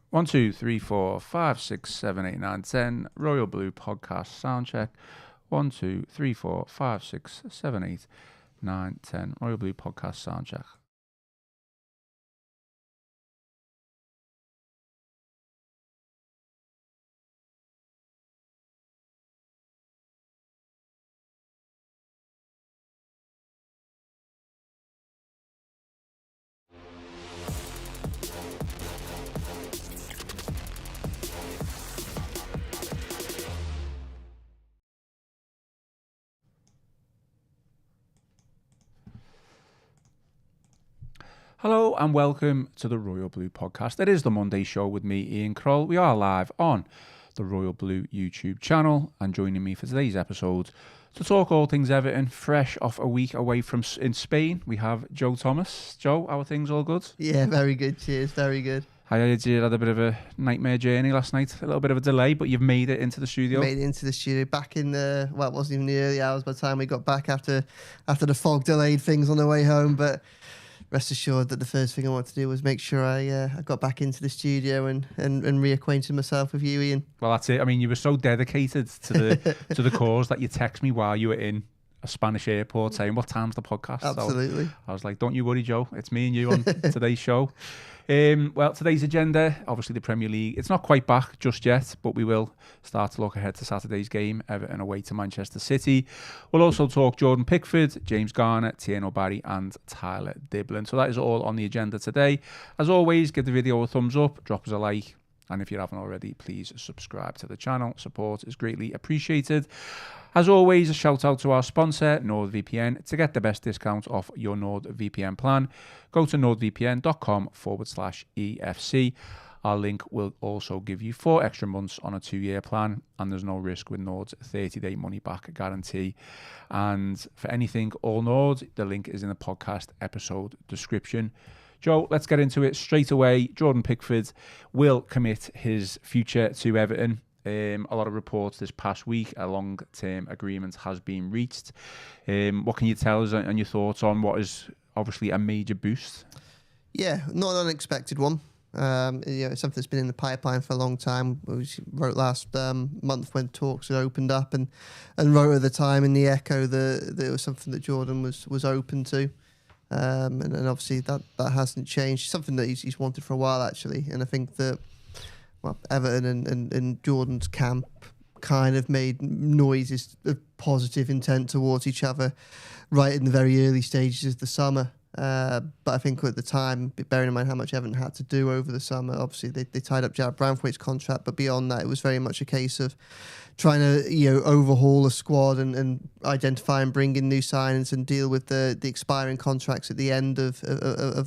1, 2, 3, 4, 5, 6, 7, 8, 9, 10. Royal Blue podcast soundcheck. 1, 2, 3, 4, 5, 6, 7, 8, 9, 10. Royal Blue podcast soundcheck. Hello and welcome to the Royal Blue podcast. It is the Monday show with me, Ian Croll. We are live on the Royal Blue YouTube channel, and joining me for today's episode to talk all things Everton, fresh off a week away from in Spain, we have Joe Thomas. Joe, how are things? All good? Yeah, very good. Cheers, very good. I heard you had a bit of a nightmare journey last night, a little bit of a delay, but you've made it into the studio. Made it into the studio back in the, well, it wasn't even the early hours by the time we got back after the fog delayed things on the way home, but rest assured that the first thing I wanted to do was make sure I got back into the studio and reacquainted myself with you, Ian. Well, that's it. I mean, you were so dedicated to the to the cause that you text me while you were in a Spanish airport saying, "What time's the podcast?" Absolutely. So I was like, "Don't you worry, Joe. It's me and you on today's show." Well, today's agenda, obviously the Premier League. It's not quite back just yet, but we will start to look ahead to Saturday's game, Everton away to Manchester City. We'll also talk Jordan Pickford, James Garner, Thierno and Tyler Dibling. So that is all on the agenda today. As always, give the video a thumbs up, drop us a like, and if you haven't already, please subscribe to the channel. Support is greatly appreciated. As always, a shout out to our sponsor, NordVPN. To get the best discount off your NordVPN plan, go to nordvpn.com/EFC. Our link will also give you 4 extra months on a 2-year plan, and there's no risk with Nord's 30-day money-back guarantee. And for anything all Nord, the link is in the podcast episode description. Joe, let's get into it straight away. Jordan Pickford will commit his future to Everton. A lot of reports this past week, a long-term agreement has been reached. What can you tell us and your thoughts on what is obviously a major boost? Yeah, not an unexpected one. It's something that's been in the pipeline for a long time. We wrote last month when talks had opened up, and wrote at the time in the Echo that it was something that Jordan was open to. And obviously that hasn't changed. Something that he's wanted for a while, actually. And I think that Everton and Jordan's camp kind of made noises of positive intent towards each other right in the very early stages of the summer. But I think at the time, bearing in mind how much Everton had to do over the summer, obviously they tied up Jared Branthwaite's contract, but beyond that, it was very much a case of trying to overhaul a squad and identify and bring in new signings and deal with the expiring contracts at the end of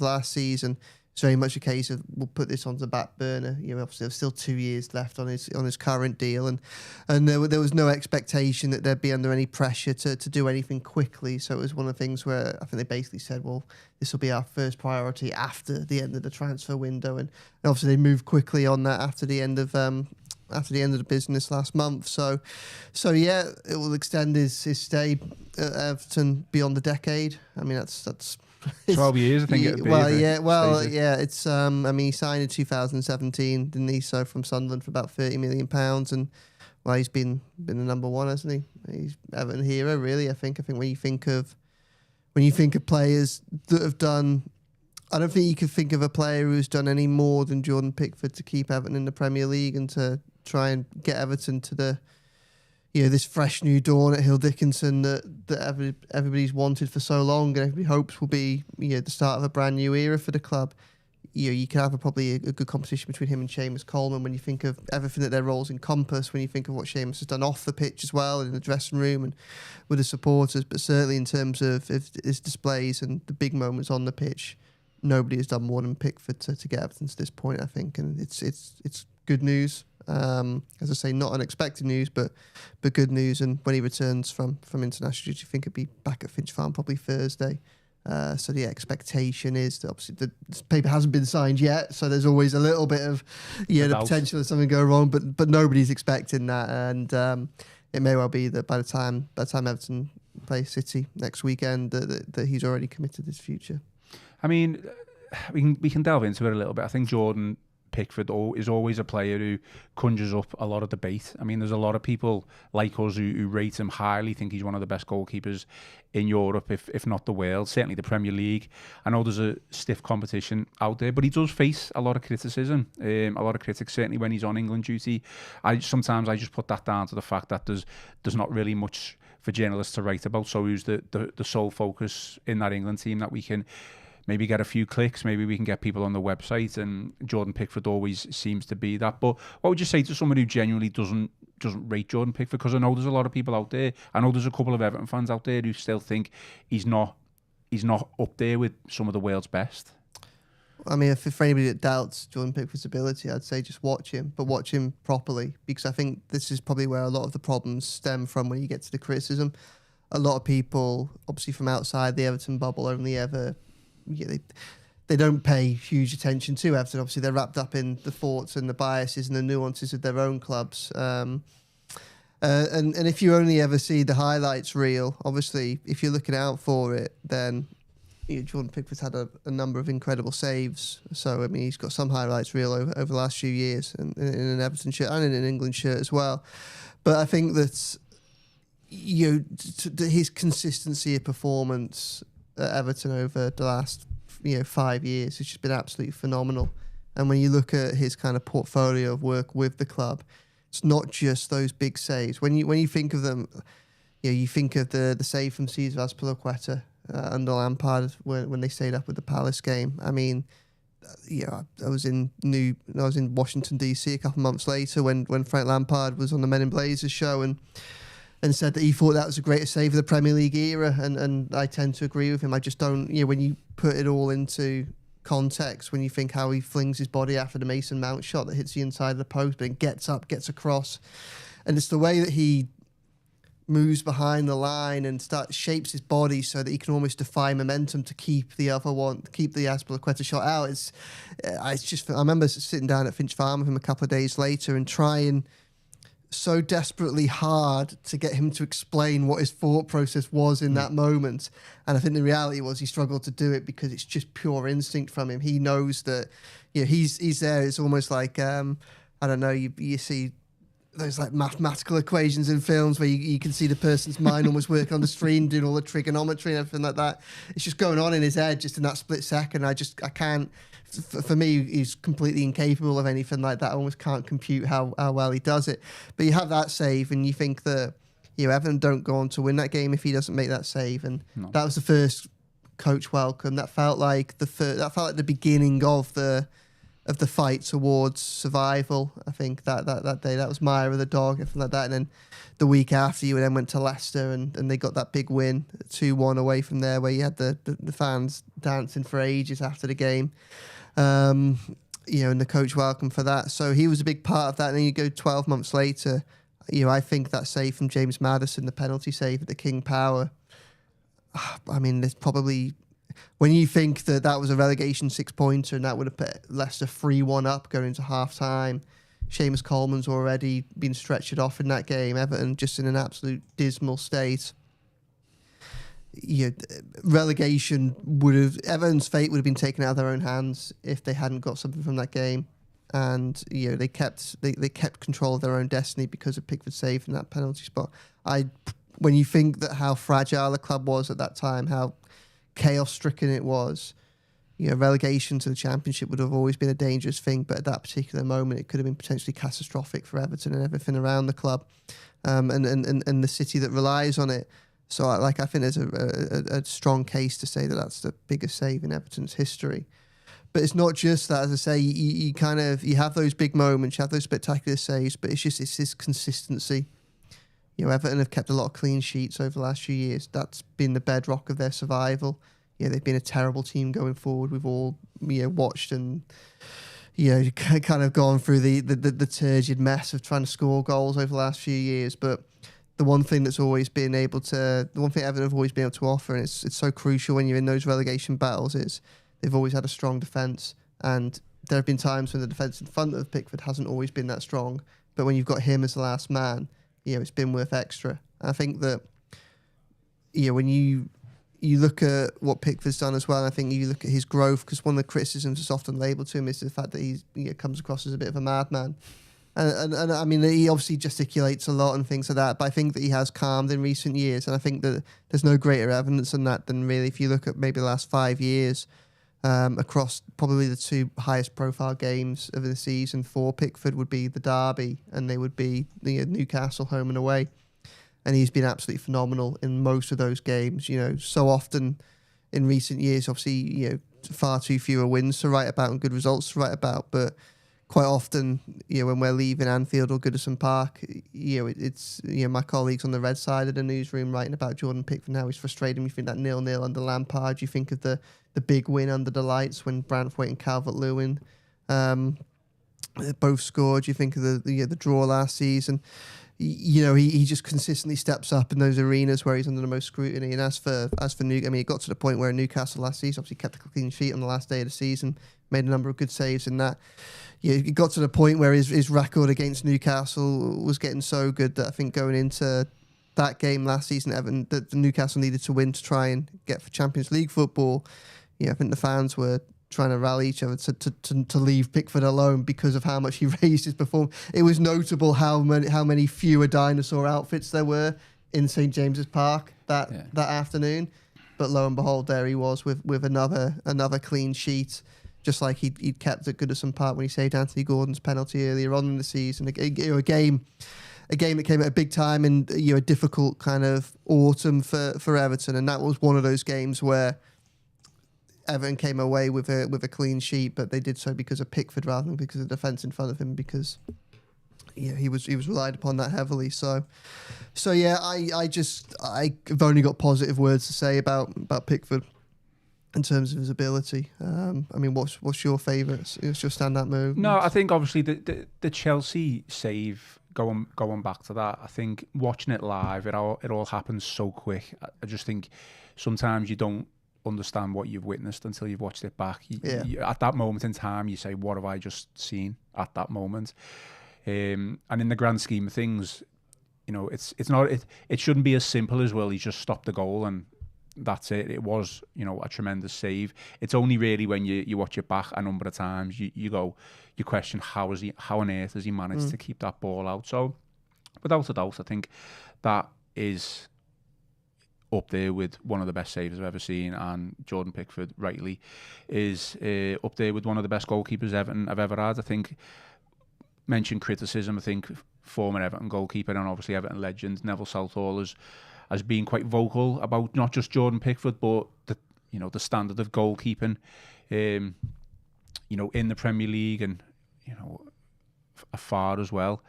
last season. It's very much a case of we'll put this on the back burner. Obviously there's still 2 years left on his current deal, and there was no expectation that they'd be under any pressure to do anything quickly. So it was one of the things where I think they basically said, well, this will be our first priority after the end of the transfer window, and obviously they moved quickly on that after the end of the business last month. So yeah, it will extend his stay at Everton beyond the decade. I mean, that's 12 years, I think it'd be. It's I mean, he signed in 2017, didn't he? So from Sunderland for about £30 million, and well, he's been the number one, hasn't he? He's Everton hero, really. I think when you think of players that have done, I don't think you could think of a player who's done any more than Jordan Pickford to keep Everton in the Premier League and to try and get Everton to the this fresh new dawn at Hill Dickinson that everybody's wanted for so long, and everybody hopes will be the start of a brand new era for the club. You can have probably a good competition between him and Seamus Coleman when you think of everything that their roles encompass, when you think of what Seamus has done off the pitch as well, in the dressing room and with the supporters, but certainly in terms of his displays and the big moments on the pitch, nobody has done more than Pickford to get Everton to this point, I think, and it's good news. As I say, not unexpected news, but good news. And when he returns from international duty, I think he'll be back at Finch Farm probably Thursday. So the expectation is that obviously the paper hasn't been signed yet, so there's always a little bit of the potential of something go wrong, but nobody's expecting that, and it may well be that by the time Everton play City next weekend, that he's already committed his future. I mean, we can delve into it a little bit. I think Jordan Pickford is always a player who conjures up a lot of debate. I mean, there's a lot of people like us who rate him highly, think he's one of the best goalkeepers in Europe, if not the world, certainly the Premier League. I know there's a stiff competition out there, but he does face a lot of criticism, a lot of critics, certainly when he's on England duty. Sometimes I just put that down to the fact that there's not really much for journalists to write about, so who's the sole focus in that England team that we can maybe get a few clicks, maybe we can get people on the website, and Jordan Pickford always seems to be that. But what would you say to someone who genuinely doesn't rate Jordan Pickford? Because I know there's a lot of people out there. I know there's a couple of Everton fans out there who still think he's not up there with some of the world's best. I mean, for anybody that doubts Jordan Pickford's ability, I'd say just watch him, but watch him properly, because I think this is probably where a lot of the problems stem from when you get to the criticism. A lot of people, obviously from outside the Everton bubble, only ever... they don't pay huge attention to Everton. Obviously, they're wrapped up in the thoughts and the biases and the nuances of their own clubs. And if you only ever see the highlights reel, obviously, if you're looking out for it, then Jordan Pickford's had a number of incredible saves. So, I mean, he's got some highlights reel over the last few years in an Everton shirt and in an England shirt as well. But I think that his consistency of performance at Everton over the last 5 years has just been absolutely phenomenal. And when you look at his kind of portfolio of work with the club, it's not just those big saves. When you think of them, you think of the save from Cesar Azpilicueta under Lampard when they stayed up with the Palace game. I mean, I was in Washington DC a couple of months later when Frank Lampard was on the Men in Blazers show and said that he thought that was the greatest save of the Premier League era, and I tend to agree with him. I just don't, when you put it all into context, when you think how he flings his body after the Mason Mount shot that hits the inside of the post, but then gets up, gets across, and it's the way that he moves behind the line and shapes his body so that he can almost defy momentum to keep the Azpilicueta shot out. It's just, I remember sitting down at Finch Farm with him a couple of days later and trying so desperately hard to get him to explain what his thought process was in that moment. And I think the reality was he struggled to do it because it's just pure instinct from him. He knows that he's there. It's almost like, I don't know, you see those like mathematical equations in films where you can see the person's mind almost working on the screen, doing all the trigonometry and everything like that. It's just going on in his head just in that split second. I can't. For me, he's completely incapable of anything like that. I almost can't compute how well he does it. But you have that save, and you think that Everton don't go on to win that game if he doesn't make that save. And that was the first coach welcome. That felt like the beginning of the fight towards survival. I think that day that was Myra the dog, everything like that. And then the week after, you then went to Leicester and they got that big win, 2-1 away from there, where you had the fans dancing for ages after the game. And the coach welcome for that. So he was a big part of that. And then you go 12 months later, I think that save from James Maddison, the penalty save at the King Power, I mean, there's probably, when you think that was a relegation 6-pointer and that would have put Leicester 3-1 up going into half-time, Seamus Coleman's already been stretchered off in that game, Everton just in an absolute dismal state. Relegation Everton's fate would have been taken out of their own hands if they hadn't got something from that game, and they kept control of their own destiny because of Pickford's save in that penalty spot. When you think that how fragile the club was at that time, how chaos-stricken it was, relegation to the Championship would have always been a dangerous thing, but at that particular moment it could have been potentially catastrophic for Everton and everything around the club, and the city that relies on it. So I think there's a strong case to say that that's the biggest save in Everton's history. But it's not just that, as I say, you have those big moments, you have those spectacular saves, but it's this consistency. Everton have kept a lot of clean sheets over the last few years. That's been the bedrock of their survival. They've been a terrible team going forward. We've all watched and kind of gone through the turgid mess of trying to score goals over the last few years. But the one thing Everton have always been able to offer, and it's so crucial when you're in those relegation battles, is they've always had a strong defence. And there have been times when the defence in front of Pickford hasn't always been that strong. But when you've got him as the last man, it's been worth extra. I think that when you you look at what Pickford's done as well, and I think you look at his growth, because one of the criticisms that's often labelled to him is the fact that he comes across as a bit of a madman. And I mean, he obviously gesticulates a lot and things like that, but I think that he has calmed in recent years, and I think that there's no greater evidence than that than really if you look at maybe the last 5 years, across probably the two highest profile games of the season for Pickford would be the Derby, and they would be Newcastle home and away. And he's been absolutely phenomenal in most of those games. So often in recent years, obviously, far too fewer wins to write about and good results to write about, but quite often, when we're leaving Anfield or Goodison Park, it's my colleagues on the red side of the newsroom writing about Jordan Pickford now. He's frustrating. You think that 0-0 under Lampard. You think of the big win under the lights when Branthwaite and Calvert-Lewin both scored. You think of the draw last season. He just consistently steps up in those arenas where he's under the most scrutiny. And as for Newcastle, I mean, it got to the point where Newcastle last season obviously kept a clean sheet on the last day of the season, made a number of good saves in that. It got to the point where his record against Newcastle was getting so good that I think going into that game last season, Everton, that the Newcastle needed to win to try and get for Champions League football. I think the fans were trying to rally each other to leave Pickford alone because of how much he raised his performance. It was notable how many fewer dinosaur outfits there were in St James's Park that afternoon. But lo and behold, there he was with another clean sheet, just like he'd kept at Goodison Park when he saved Anthony Gordon's penalty earlier on in the season. A game that came at a big time and a difficult kind of autumn for Everton, and that was one of those games where Everton came away with a clean sheet, but they did so because of Pickford rather than because of the defence in front of him, because he was relied upon that heavily. So yeah, I've only got positive words to say about Pickford in terms of his ability. I mean, what's your favourite? What's your standout move? No, I think obviously the Chelsea save, going back to that, I think watching it live, it all happens so quick. I just think sometimes you don't understand what you've witnessed until you've watched it back. You, at that moment in time, you say, "What have I just seen?" At that moment, and in the grand scheme of things, it's not. It shouldn't be as simple as, well, he just stopped the goal and that's it. It was, a tremendous save. It's only really when you watch it back a number of times, you question how on earth has he managed to keep that ball out. So without a doubt, I think that is up there with one of the best saves I've ever seen, and Jordan Pickford rightly is up there with one of the best goalkeepers Everton have ever had. I think, mentioned criticism, I think former Everton goalkeeper and obviously Everton legend Neville Southall has been quite vocal about not just Jordan Pickford, but the standard of goalkeeping, in the Premier League and afar as well.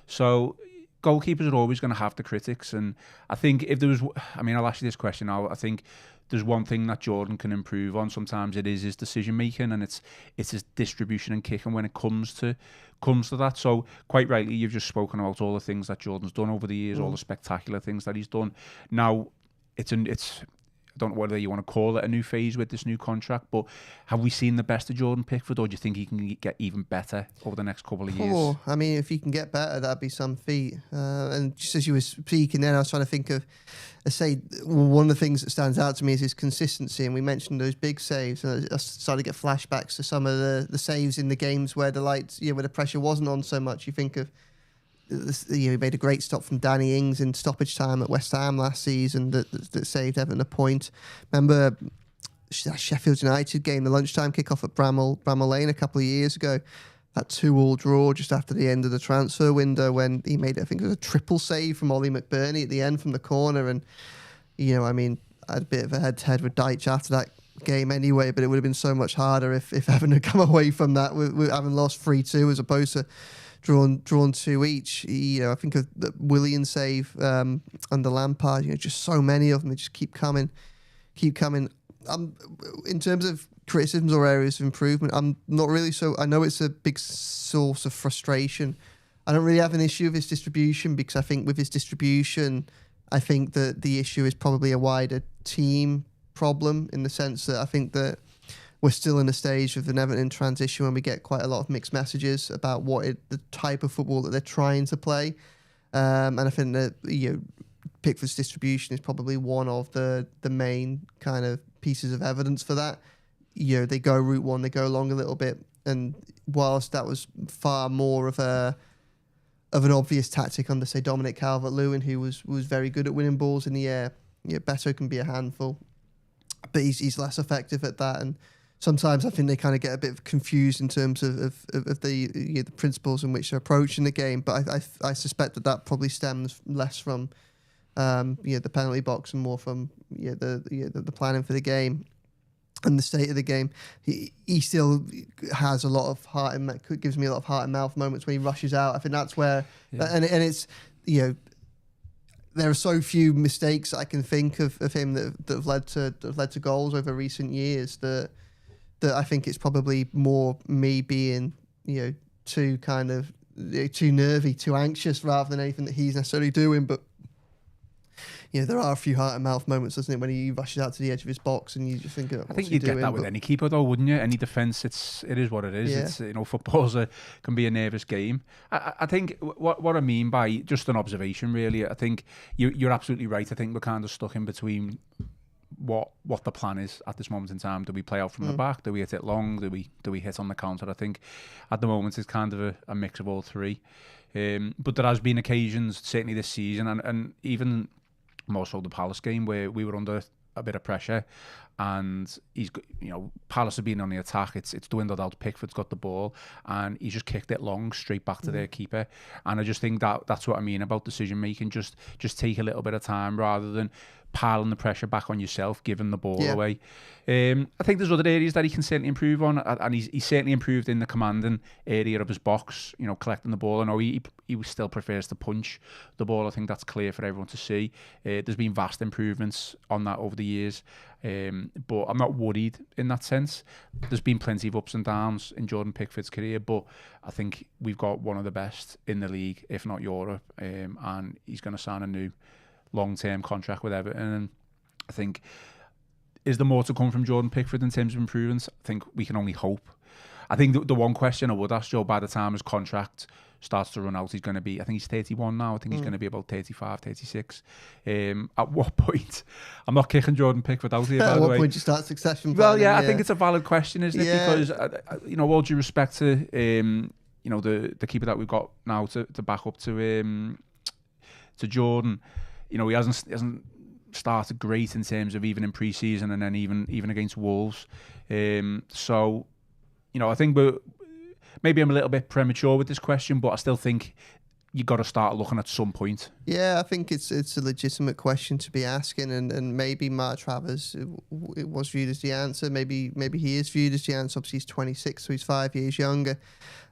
So goalkeepers are always going to have the critics, and I think if there was, I'll ask you this question now. I think there's one thing that Jordan can improve on. Sometimes it is his decision making, and it's his distribution and kicking when it comes to that. So quite rightly, you've just spoken about all the things that Jordan's done over the years, all the spectacular things that he's done. Now it's I don't know whether you want to call it a new phase with this new contract, but have we seen the best of Jordan Pickford, or do you think he can get even better over the next couple of years? If he can get better, that'd be some feat. And just as you were speaking then, I was trying to think of, one of the things that stands out to me is his consistency, and we mentioned those big saves, and I started to get flashbacks to some of the saves in the games where the where the pressure wasn't on so much. You think of, he made a great stop from Danny Ings in stoppage time at West Ham last season that saved Everton a point. Remember Sheffield United game, the lunchtime kickoff at Bramall Lane a couple of years ago, that 2-2 draw just after the end of the transfer window, when he made, I think it was a triple save from Ollie McBurney at the end from the corner. And I had a bit of a head-to-head with Deitch after that game anyway, but it would have been so much harder if Everton had come away from that with having lost 3-2 as opposed to drawn 2 each. I think of the Willian save under Lampard. Just so many of them. They just keep coming. In terms of criticisms or areas of improvement, I'm not really so. I know it's a big source of frustration. I don't really have an issue with his distribution, because I think with his distribution, I think that the issue is probably a wider team problem, in the sense that I think that we're still in a stage of an Everton transition when we get quite a lot of mixed messages about the type of football that they're trying to play. And I think that, Pickford's distribution is probably one of the main kind of pieces of evidence for that. They go route one, they go long a little bit, and whilst that was far more of an obvious tactic under, say, Dominic Calvert-Lewin, who was very good at winning balls in the air, Beto can be a handful, but he's less effective at that. And sometimes I think they kind of get a bit confused in terms of the principles in which they're approaching the game. But I suspect that probably stems less from the penalty box and more from the planning for the game and the state of the game. He still has a lot of gives me a lot of heart and mouth moments when he rushes out. I think that's where and it's there are so few mistakes I can think of him that have led to goals over recent years that I think it's probably more me being too kind of too nervy, too anxious rather than anything that he's necessarily doing. But there are a few heart and mouth moments, doesn't it, when he rushes out to the edge of his box and you just think, I think you'd get that with any keeper, though, wouldn't you? Any defence, it is what it is. Yeah. It's football's can be a nervous game. I think what I mean by just an observation, really, I think you're absolutely right. I think we're kind of stuck in between what the plan is at this moment in time. Do we play out from the back? Do we hit it long? Do we hit on the counter? I think at the moment it's kind of a mix of all three. But there has been occasions, certainly this season, and even more so the Palace game, where we were under a bit of pressure, and Palace have been on the attack. It's dwindled out. Pickford's got the ball, and he just kicked it long straight back to their keeper. And I just think that's what I mean about decision making. Just take a little bit of time rather than piling the pressure back on yourself, giving the ball away. I think there's other areas that he can certainly improve on, and he's certainly improved in the commanding area of his box, collecting the ball. I know he still prefers to punch the ball. I think that's clear for everyone to see. There's been vast improvements on that over the years, but I'm not worried in that sense. There's been plenty of ups and downs in Jordan Pickford's career, but I think we've got one of the best in the league, if not Europe, and he's going to sign a new long-term contract with Everton. And I think, is there more to come from Jordan Pickford in terms of improvements? I think we can only hope. I think the one question I would ask Joe, by the time his contract starts to run out, he's going to be, I think he's 31 now, I think he's going to be about 35, 36. At what point, I'm not kicking Jordan Pickford out here, by the way. At what point you start succession planning? Well, yeah, I think it's a valid question, isn't it? Because, all due respect to, the keeper that we've got now to back up to Jordan, he hasn't started great in terms of even in pre-season and then even against Wolves. So, I think maybe I'm a little bit premature with this question, but I still think you got to start looking at some point. Yeah, I think it's a legitimate question to be asking, and maybe Mark Travers it was viewed as the answer. Maybe he is viewed as the answer. Obviously, he's 26, so he's 5 years younger.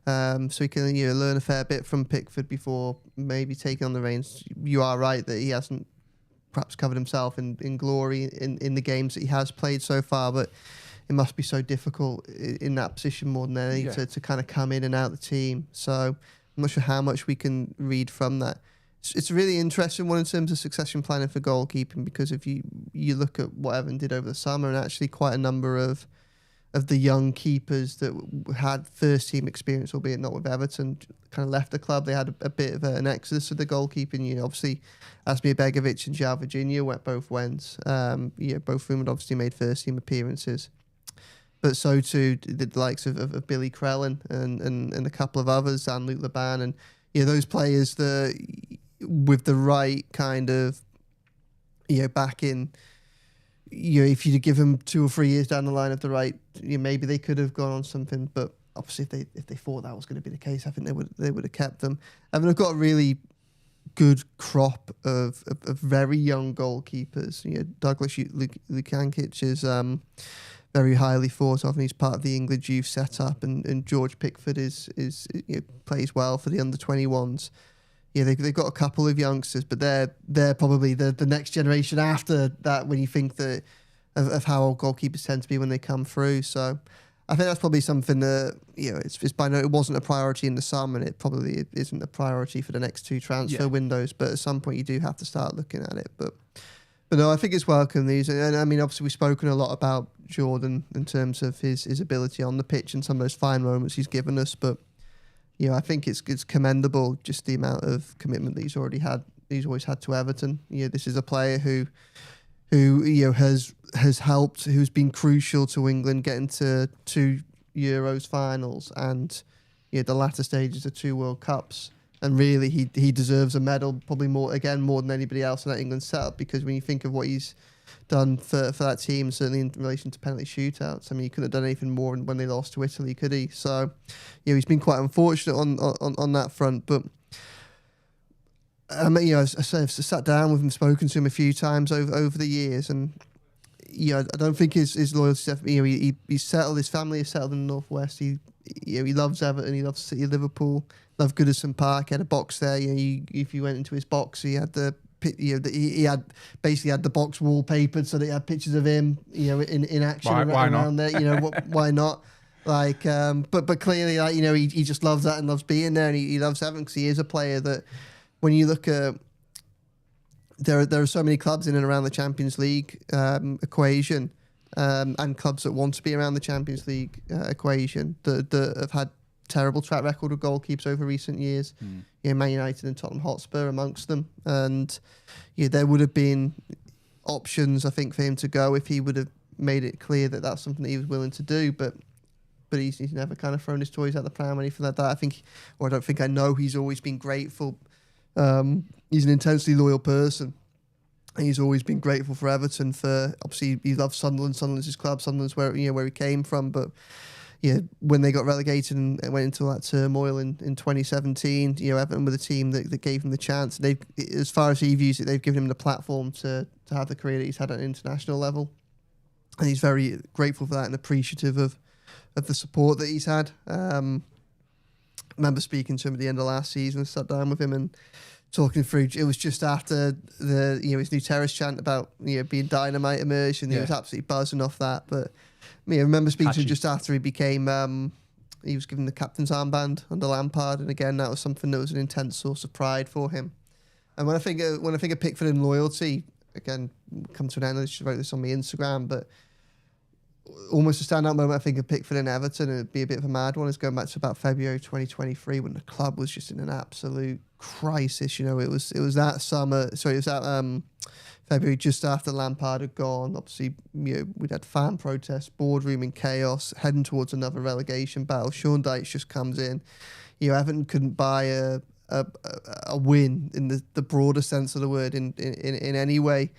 So he can learn a fair bit from Pickford before maybe taking on the reins. You are right that he hasn't perhaps covered himself in glory in the games that he has played so far, but it must be so difficult in that position more than any to kind of come in and out the team. So I'm not sure how much we can read from that. It's a really interesting one in terms of succession planning for goalkeeping, because if you look at what Everton did over the summer, and actually quite a number of the young keepers that had first team experience, albeit not with Everton, kind of left the club. They had a bit of an exodus with the goalkeeping. Obviously, Asmir Begovic and João Virginia both went. Both of them had obviously made first team appearances. But so too the likes of Billy Crellin and a couple of others, and Luke Laban, and those players that with the right kind of back in. If you'd give them 2 or 3 years down the line of the right, maybe they could have gone on something. But obviously, if they thought that was going to be the case, I think they would have kept them. I mean, they've got a really good crop of very young goalkeepers. Douglas Lukankic is very highly thought of, and he's part of the England youth setup. And George Pickford is plays well for the under-21s. Yeah, they've got a couple of youngsters, but they're probably the next generation after that, when you think that of how old goalkeepers tend to be when they come through. So I think that's probably something that it's by no, it wasn't a priority in the summer, and it probably isn't a priority for the next 2 transfer windows. But at some point, you do have to start looking at it. But no, I think it's welcome, these. And I mean, obviously, we've spoken a lot about Jordan in terms of his ability on the pitch and some of those fine moments he's given us, but. I think it's commendable, just the amount of commitment that he's already had he's always had to Everton. This is a player who has helped, who's been crucial to England getting to 2 Euros finals and the latter stages of 2 World Cups. And really, he deserves a medal, probably more than anybody else in that England setup, because when you think of what he's done for that team, certainly in relation to penalty shootouts, I mean, he couldn't have done anything more when they lost to Italy, could he? So, he's been quite unfortunate on that front. But I mean, I've sat down with him, spoken to him a few times over the years, and I don't think his loyalty. He's settled. His family is settled in the Northwest. He loves Everton. He loves the city of Liverpool. Loved Goodison Park. He had a box there. If you went into his box, he had he had basically had the box wallpapered so that he had pictures of him, in action around there. Why not? Like, but clearly, like, he just loves that and loves being there, and he loves Everton because he is a player that, when you look at, there are so many clubs in and around the Champions League equation, and clubs that want to be around the Champions League equation that have had terrible track record of goalkeepers over recent years. Man United and Tottenham Hotspur amongst them, and there would have been options, I think, for him to go if he would have made it clear that that's something that he was willing to do. But he's never kind of thrown his toys out the pram or anything like that. I know he's always been grateful. He's an intensely loyal person. And he's always been grateful for Everton. For obviously he loves Sunderland. Sunderland's his club. Sunderland's where he came from. But when they got relegated and went into that turmoil in 2017, Everton were the team that gave him the chance. They, as far as he views it, they've given him the platform to have the career that he's had at an international level, and he's very grateful for that and appreciative of the support that he's had. I remember speaking to him at the end of last season. I sat down with him and talking through. It was just after the his new terrace chant about being dynamite immersion. He was absolutely buzzing off that. But I remember speaking to him just after he became. He was given the captain's armband under Lampard, and again that was something that was an intense source of pride for him. And when I think of Pickford and loyalty, again, come to an end. I just wrote this on my Instagram, but almost a standout moment I think of Pickford and Everton, and it'd be a bit of a mad one, is going back to about February 2023 when the club was just in an absolute crisis. It was that summer. Sorry, it was that February, just after Lampard had gone. Obviously, we'd had fan protests, boardroom in chaos, heading towards another relegation battle. Sean Dyche just comes in. Everton couldn't buy a win in the broader sense of the word in any way.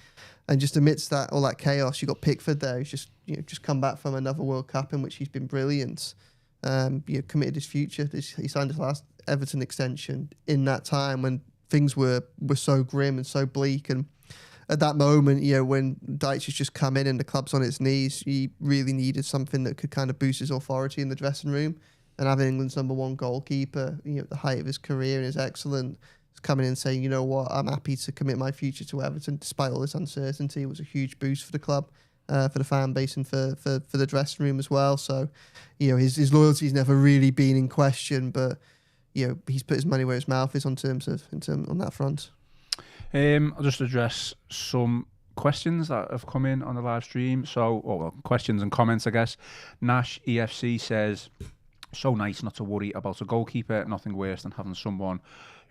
And just amidst that, all that chaos, you got Pickford there. He's just come back from another World Cup in which he's been brilliant. Committed his future. He signed his last Everton extension in that time when things were so grim and so bleak. And at that moment, when Dyche has just come in and the club's on its knees, he really needed something that could kind of boost his authority in the dressing room. And having England's #1 goalkeeper, at the height of his career and his excellence, coming in and saying, I'm happy to commit my future to Everton despite all this uncertainty, was a huge boost for the club, for the fan base, and for the dressing room as well. So, his loyalty's never really been in question, but he's put his money where his mouth is on that front. I'll just address some questions that have come in on the live stream. So, questions and comments, I guess. Nash EFC says, so nice not to worry about a goalkeeper. Nothing worse than having someone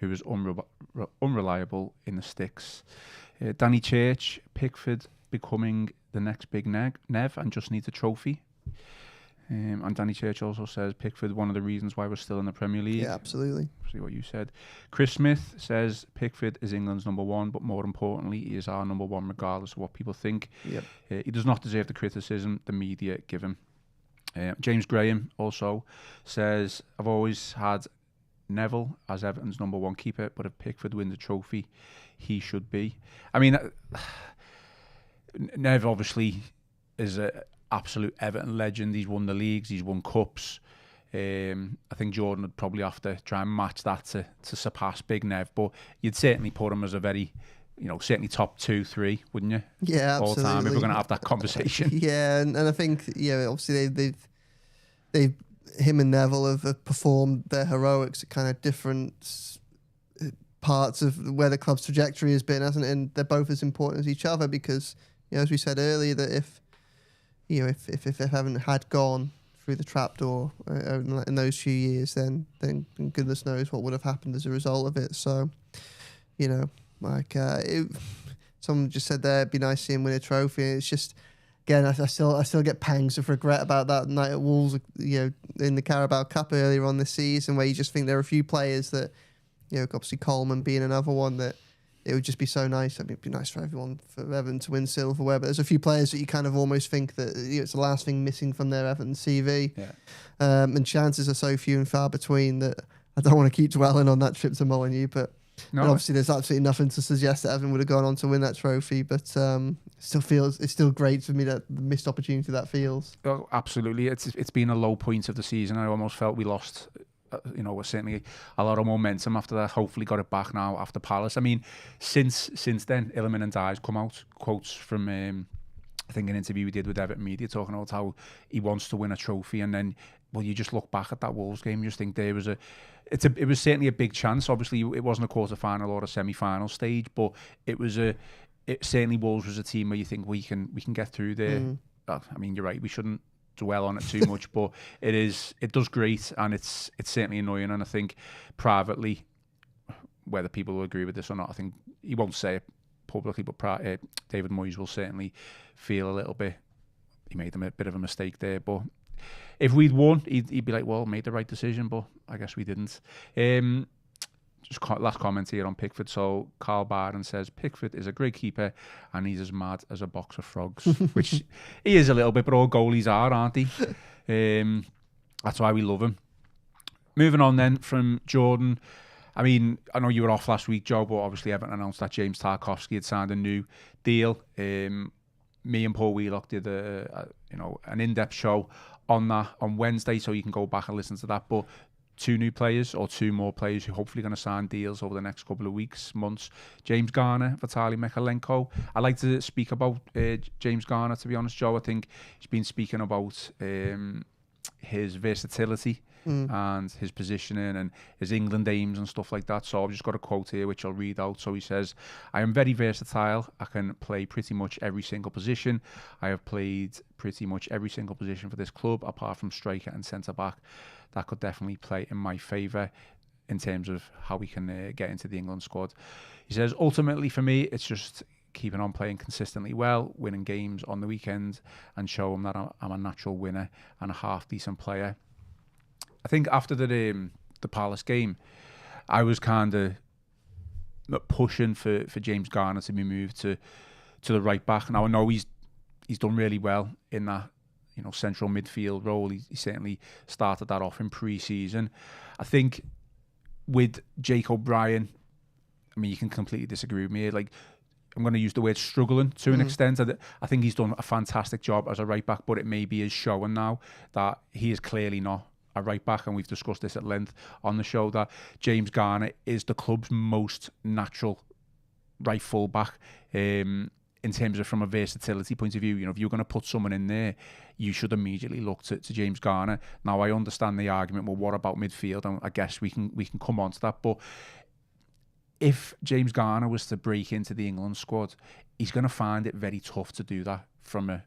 who is unreliable in the sticks. Danny Church, Pickford becoming the next big Nev and just needs a trophy. And Danny Church also says Pickford, one of the reasons why we're still in the Premier League. Yeah, absolutely. See what you said. Chris Smith says Pickford is England's #1, but more importantly, he is our #1 regardless of what people think. Yep. He does not deserve the criticism the media give him. James Graham also says, I've always had Neville as Everton's #1 keeper, but if Pickford wins a trophy, he should be. I mean, Nev obviously is an absolute Everton legend. He's won the leagues, he's won cups. I think Jordan would probably have to try and match that to surpass Big Nev, but you'd certainly put him as a very, certainly top 2-3, wouldn't you? Yeah, absolutely. All time, if we're going to have that conversation. Yeah, and I think, obviously they've him and Neville have performed their heroics at kind of different parts of where the club's trajectory has been, hasn't it? And they're both as important as each other because, as we said earlier, that if Everton had gone through the trapdoor in those few years, then goodness knows what would have happened as a result of it. So, Like someone just said there, it'd be nice to see him win a trophy. It's just, again, I still get pangs of regret about that night at Wolves, in the Carabao Cup earlier on this season, where you just think there are a few players that, obviously Coleman being another one, that it would just be so nice. I mean, it'd be nice for everyone, for Everton to win silverware, but there's a few players that you kind of almost think that it's the last thing missing from their Everton CV. Yeah. And chances are so few and far between that I don't want to keep dwelling on that trip to Molineux, but No, obviously there's absolutely nothing to suggest that Everton would have gone on to win that trophy, but it's still great for me, that the missed opportunity that feels. oh, absolutely. It's been a low point of the season. I almost felt we lost. Certainly a lot of momentum after that. Hopefully got it back now after Palace. I mean, since then, Illiman and Dye's come out, quotes from I think an interview we did with Everton Media, talking about how he wants to win a trophy, and then you just look back at that Wolves game, you just think it was certainly a big chance. Obviously, it wasn't a quarter-final or a semi-final stage, but certainly Wolves was a team where you think we can get through there. I mean, you're right, we shouldn't dwell on it too much, but it does great, and it's certainly annoying. And I think privately, whether people will agree with this or not, I think he won't say it publicly, but David Moyes will certainly feel a little bit he made a bit of a mistake there. But if we'd won, he'd be like, well, made the right decision, but I guess we didn't. Just last comment here on Pickford. So Carl Barden says Pickford is a great keeper and he's as mad as a box of frogs, which he is a little bit, but all goalies are, aren't they? That's why we love him. Moving on then from Jordan. I mean, I know you were off last week, Joe, but obviously Everton announced that James Tarkowski had signed a new deal. Me and Paul Wheelock did an in-depth show on that on Wednesday, so you can go back and listen to that. But two more players who hopefully going to sign deals over the next couple of weeks, months. James Garner, Vitaly Mykolenko. I like to speak about James Garner, to be honest, Joe. I think he's been speaking about his versatility and his positioning and his England aims and stuff like that. So I've just got a quote here which I'll read out. So he says, I am very versatile. I can play pretty much every single position. I have played pretty much every single position for this club apart from striker and centre-back. That could definitely play in my favour in terms of how we can get into the England squad. He says, ultimately for me, it's just keeping on playing consistently well, winning games on the weekend, and show them that I'm a natural winner and a half-decent player. I think after the Palace game, I was kind of pushing for James Garner to be moved to the right back. Now I know he's done really well in that central midfield role. He certainly started that off in pre-season. I think with Jake O'Brien, I mean, you can completely disagree with me. Like, I'm going to use the word struggling to an extent. I think he's done a fantastic job as a right back, but it maybe is showing now that he is clearly not a right back, and we've discussed this at length on the show, that James Garner is the club's most natural right full back. In terms of from a versatility point of view, if you're going to put someone in there, you should immediately look to James Garner. Now, I understand the argument, well, what about midfield? And I guess we can come on to that. But if James Garner was to break into the England squad, he's going to find it very tough to do that from a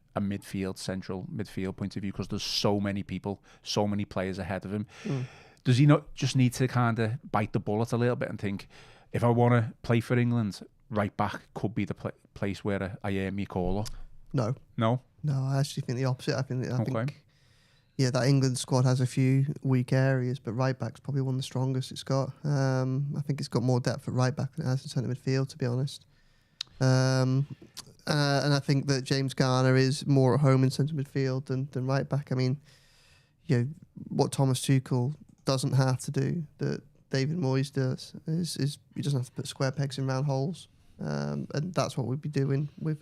central midfield point of view, because there's so many people, so many players ahead of him. Does he not just need to kind of bite the bullet a little bit and think, if I want to play for England, right back could be the place where I hear me call up? No, I actually think the opposite. I think that England squad has a few weak areas, but right back's probably one of the strongest it's got. I think it's got more depth at right back than it has in centre midfield, to be honest. And I think that James Garner is more at home in centre midfield than right back. I mean, what Thomas Tuchel doesn't have to do, that David Moyes does, is he doesn't have to put square pegs in round holes. And that's what we'd be doing with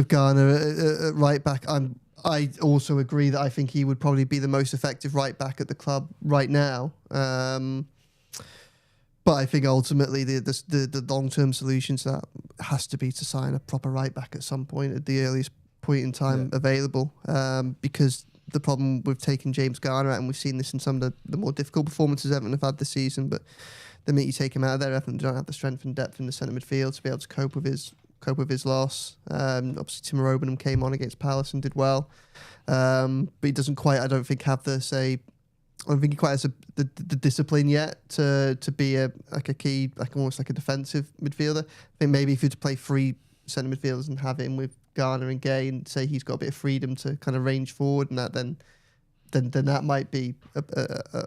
Garner at right back. I also agree that I think he would probably be the most effective right back at the club right now. But I think ultimately the long-term solution to that has to be to sign a proper right back at some point, at the earliest point in time available. Because the problem with taking James Garner out, and we've seen this in some of the more difficult performances Everton have had this season, but the minute you take him out of there, Everton don't have the strength and depth in the centre midfield to be able to cope with his loss. Obviously, Tim Robenham came on against Palace and did well, but he doesn't quite, I don't think, have the I don't think he quite has the discipline yet to be a key, almost like a defensive midfielder. I think maybe if you were to play three centre midfielders and have him with Garner and Gay, and say he's got a bit of freedom to kind of range forward, and that then that might be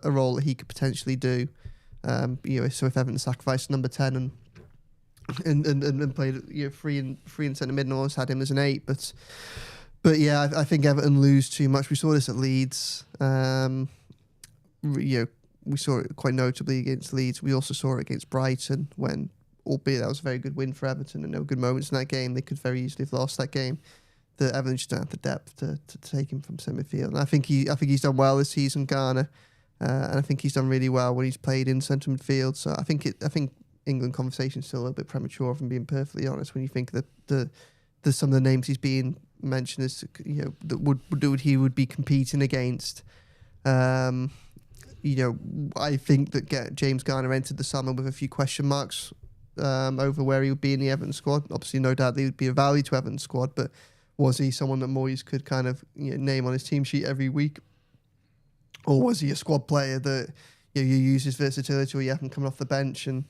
a role that he could potentially do. So if Everton sacrificed number 10 and played free and centre mid, and always had him as an 8, but yeah, I think Everton lose too much. We saw this at Leeds. We saw it quite notably against Leeds. We also saw it against Brighton when, albeit that was a very good win for Everton and there were good moments in that game, they could very easily have lost that game. The Everton just don't have the depth to take him from centre midfield. And I think he's done well this season, Garner, and I think he's done really well when he's played in centre midfield. So I think England conversation is still a little bit premature, if I'm being perfectly honest. When you think that the some of the names he's being mentioned as that he would be competing against. I think that James Garner entered the summer with a few question marks over where he would be in the Everton squad. Obviously, no doubt he would be a value to Everton squad, but was he someone that Moyes could kind of name on his team sheet every week, or was he a squad player that you use his versatility or you have him coming off the bench? And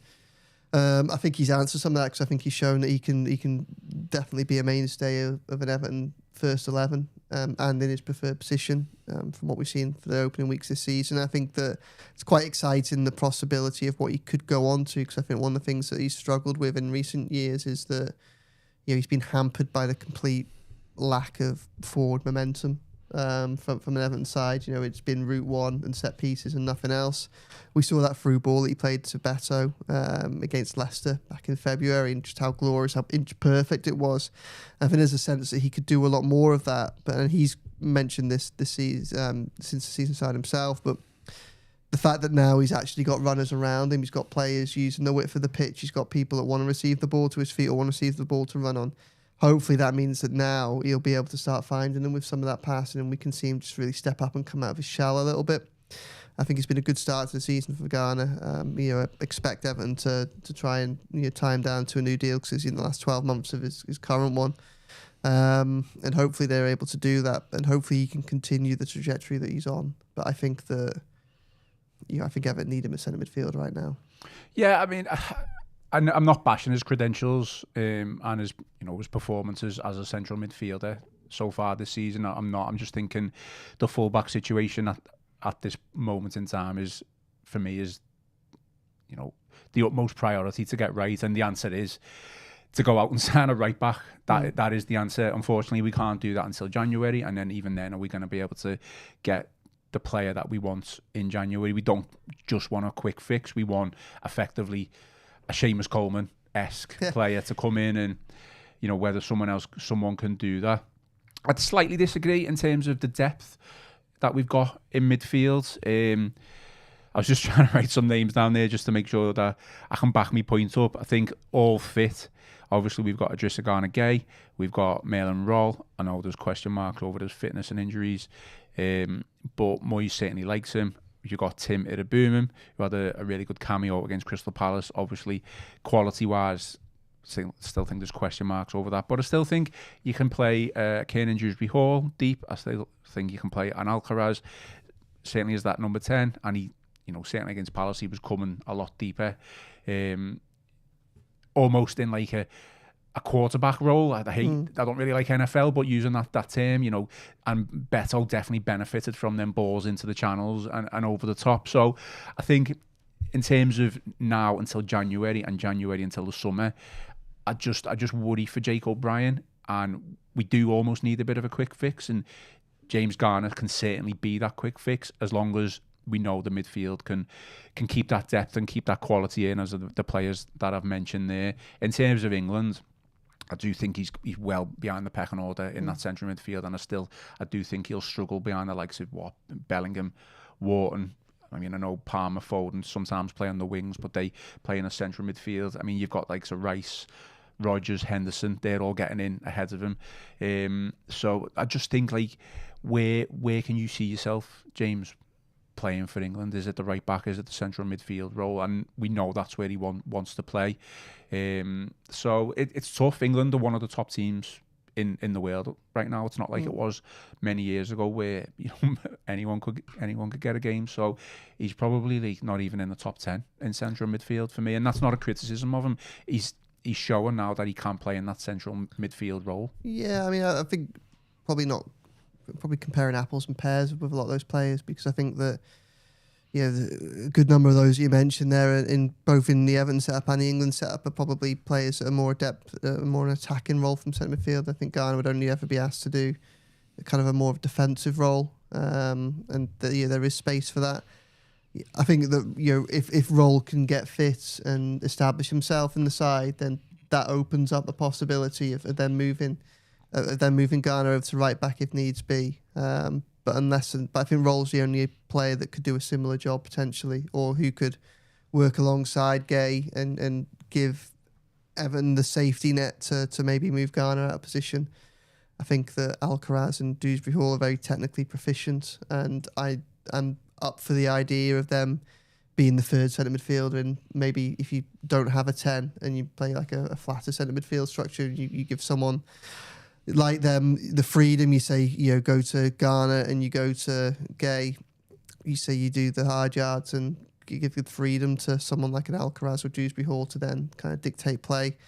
I think he's answered some of that, because I think he's shown that he can definitely be a mainstay of an Everton first 11 and in his preferred position from what we've seen for the opening weeks this season. I think that it's quite exciting, the possibility of what he could go on to, because I think one of the things that he's struggled with in recent years is that he's been hampered by the complete lack of forward momentum from an Everton side. It's been route one and set pieces and nothing else. We saw that through ball that he played to Beto against Leicester back in February, and just how glorious, how inch perfect it was. I think there's a sense that he could do a lot more of that, and he's mentioned this season, since the season started himself. But the fact that now he's actually got runners around him, he's got players using the width of the pitch, he's got people that want to receive the ball to his feet or want to receive the ball to run on. Hopefully that means that now he'll be able to start finding them with some of that passing, and we can see him just really step up and come out of his shell a little bit. I think it's been a good start to the season for Garner. I expect Everton to try and tie him down to a new deal, because he's in the last 12 months of his current one. And hopefully they're able to do that, and hopefully he can continue the trajectory that he's on. But I think that I think Everton need him at centre midfield right now. Yeah, I mean, I'm not bashing his credentials and his his performances as a central midfielder so far this season. I'm not. I'm just thinking the fullback situation at this moment in time is, for me, the utmost priority to get right, and the answer is to go out and sign a right back. That is the answer. Unfortunately, we can't do that until January, and then even then, are we going to be able to get the player that we want in January? We don't just want a quick fix. We want effectively a Seamus Coleman-esque player to come in, and whether someone can do that. I'd slightly disagree in terms of the depth that we've got in midfield. I was just trying to write some names down there just to make sure that I can back my point up. I think all fit. Obviously, we've got Idrissa Gana-Gueye, we've got Maitland Roll. I know there's question marks over his fitness and injuries, but Moyes certainly likes him. You've got Tim Iroegbunam, who had a really good cameo against Crystal Palace. Obviously, quality-wise, still think there's question marks over that. But I still think you can play Kiernan Dewsbury-Hall deep. I still think you can play an Alcaraz, certainly as that number 10. And he, certainly against Palace, he was coming a lot deeper. Almost in like a quarterback role. I don't really like NFL, but using that term, and Beto definitely benefited from them balls into the channels and over the top. So I think in terms of now until January and January until the summer, I just worry for Jake O'Brien, and we do almost need a bit of a quick fix, and James Garner can certainly be that quick fix as long as we know the midfield can keep that depth and keep that quality in, as the players that I've mentioned there. In terms of England, I do think he's well behind the pecking order in that central midfield, and I do think he'll struggle behind the likes of Bellingham, Wharton. I mean, I know Palmer, Foden sometimes play on the wings, but they play in a central midfield. I mean, you've got like Rice, Rodgers, Henderson. They're all getting in ahead of him. So I just think, like, where can you see yourself, James, playing for England? Is it the right back? Is it the central midfield role? And we know that's where he wants to play. So it's tough. England are one of the top teams in the world right now. It's not like it was many years ago where anyone could get a game. So he's probably like not even in the top 10 in central midfield for me, and that's not a criticism of him. He's showing now that he can play in that central midfield role. Yeah, I mean, I think probably comparing apples and pears with a lot of those players, because I think that a good number of those you mentioned there, in both in the Everton setup and the England setup, are probably players that are more adept, more an attacking role from centre midfield. I think Garner would only ever be asked to do kind of a more defensive role, and there is space for that. I think that if Roll can get fit and establish himself in the side, then that opens up the possibility of them moving Garner over to right back if needs be. But I think Roll's the only player that could do a similar job potentially, or who could work alongside Gay and give Everton the safety net to maybe move Garner out of position. I think that Alcaraz and Dewsbury Hall are very technically proficient, and I'm up for the idea of them being the third centre midfielder. And maybe if you don't have a 10 and you play like a flatter centre midfield structure, you give someone like them the freedom. You say go to Garner and you go to Gay. You say you do the hard yards, and you give the freedom to someone like an Alcaraz or Dewsbury Hall to then kind of dictate play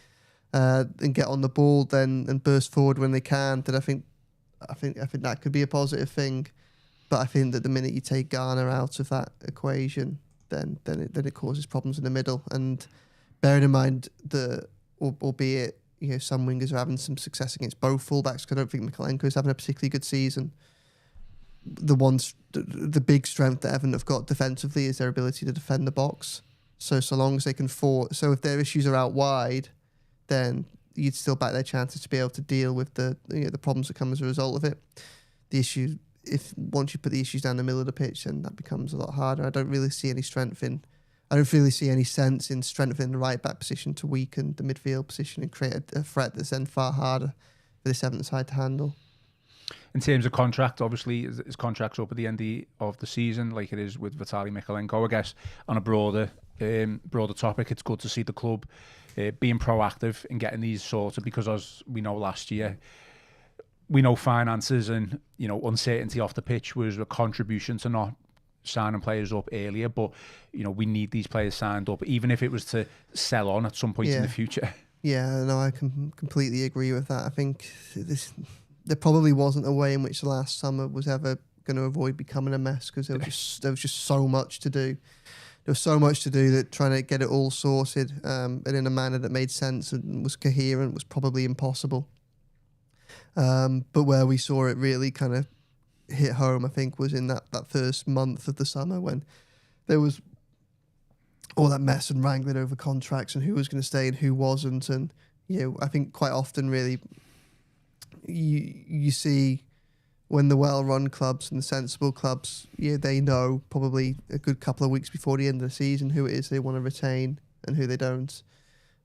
and get on the ball then and burst forward when they can. Then I think that could be a positive thing. But I think that the minute you take Garner out of that equation, then it causes problems in the middle. And bearing in mind that, albeit some wingers are having some success against both fullbacks, because I don't think Mikalenko is having a particularly good season. The big strength that Everton have got defensively is their ability to defend the box. So long as they can so if their issues are out wide, then you'd still back their chances to be able to deal with the problems that come as a result of it. The issue, if once you put the issues down the middle of the pitch, then that becomes a lot harder. I don't really see any sense in strengthening the right back position to weaken the midfield position and create a threat that's then far harder for this Everton side to handle. In terms of contract, obviously his contract's up at the end of the season, like it is with Vitaly Mikalenko. I guess on a broader topic, it's good to see the club being proactive in getting these sorted, because as we know last year, we know finances and uncertainty off the pitch was a contribution to not signing players up earlier. But we need these players signed up, even if it was to sell on at some point in the future. Yeah, no, I can completely agree with that. I think there probably wasn't a way in which the last summer was ever going to avoid becoming a mess, because there was just so much to do. There was so much to do that trying to get it all sorted and in a manner that made sense and was coherent was probably impossible. But where we saw it really kind of hit home, I think, was in that first month of the summer, when there was all that mess and wrangling over contracts and who was going to stay and who wasn't. And I think quite often really you see when the well-run clubs and the sensible clubs, they know probably a good couple of weeks before the end of the season who it is they want to retain and who they don't.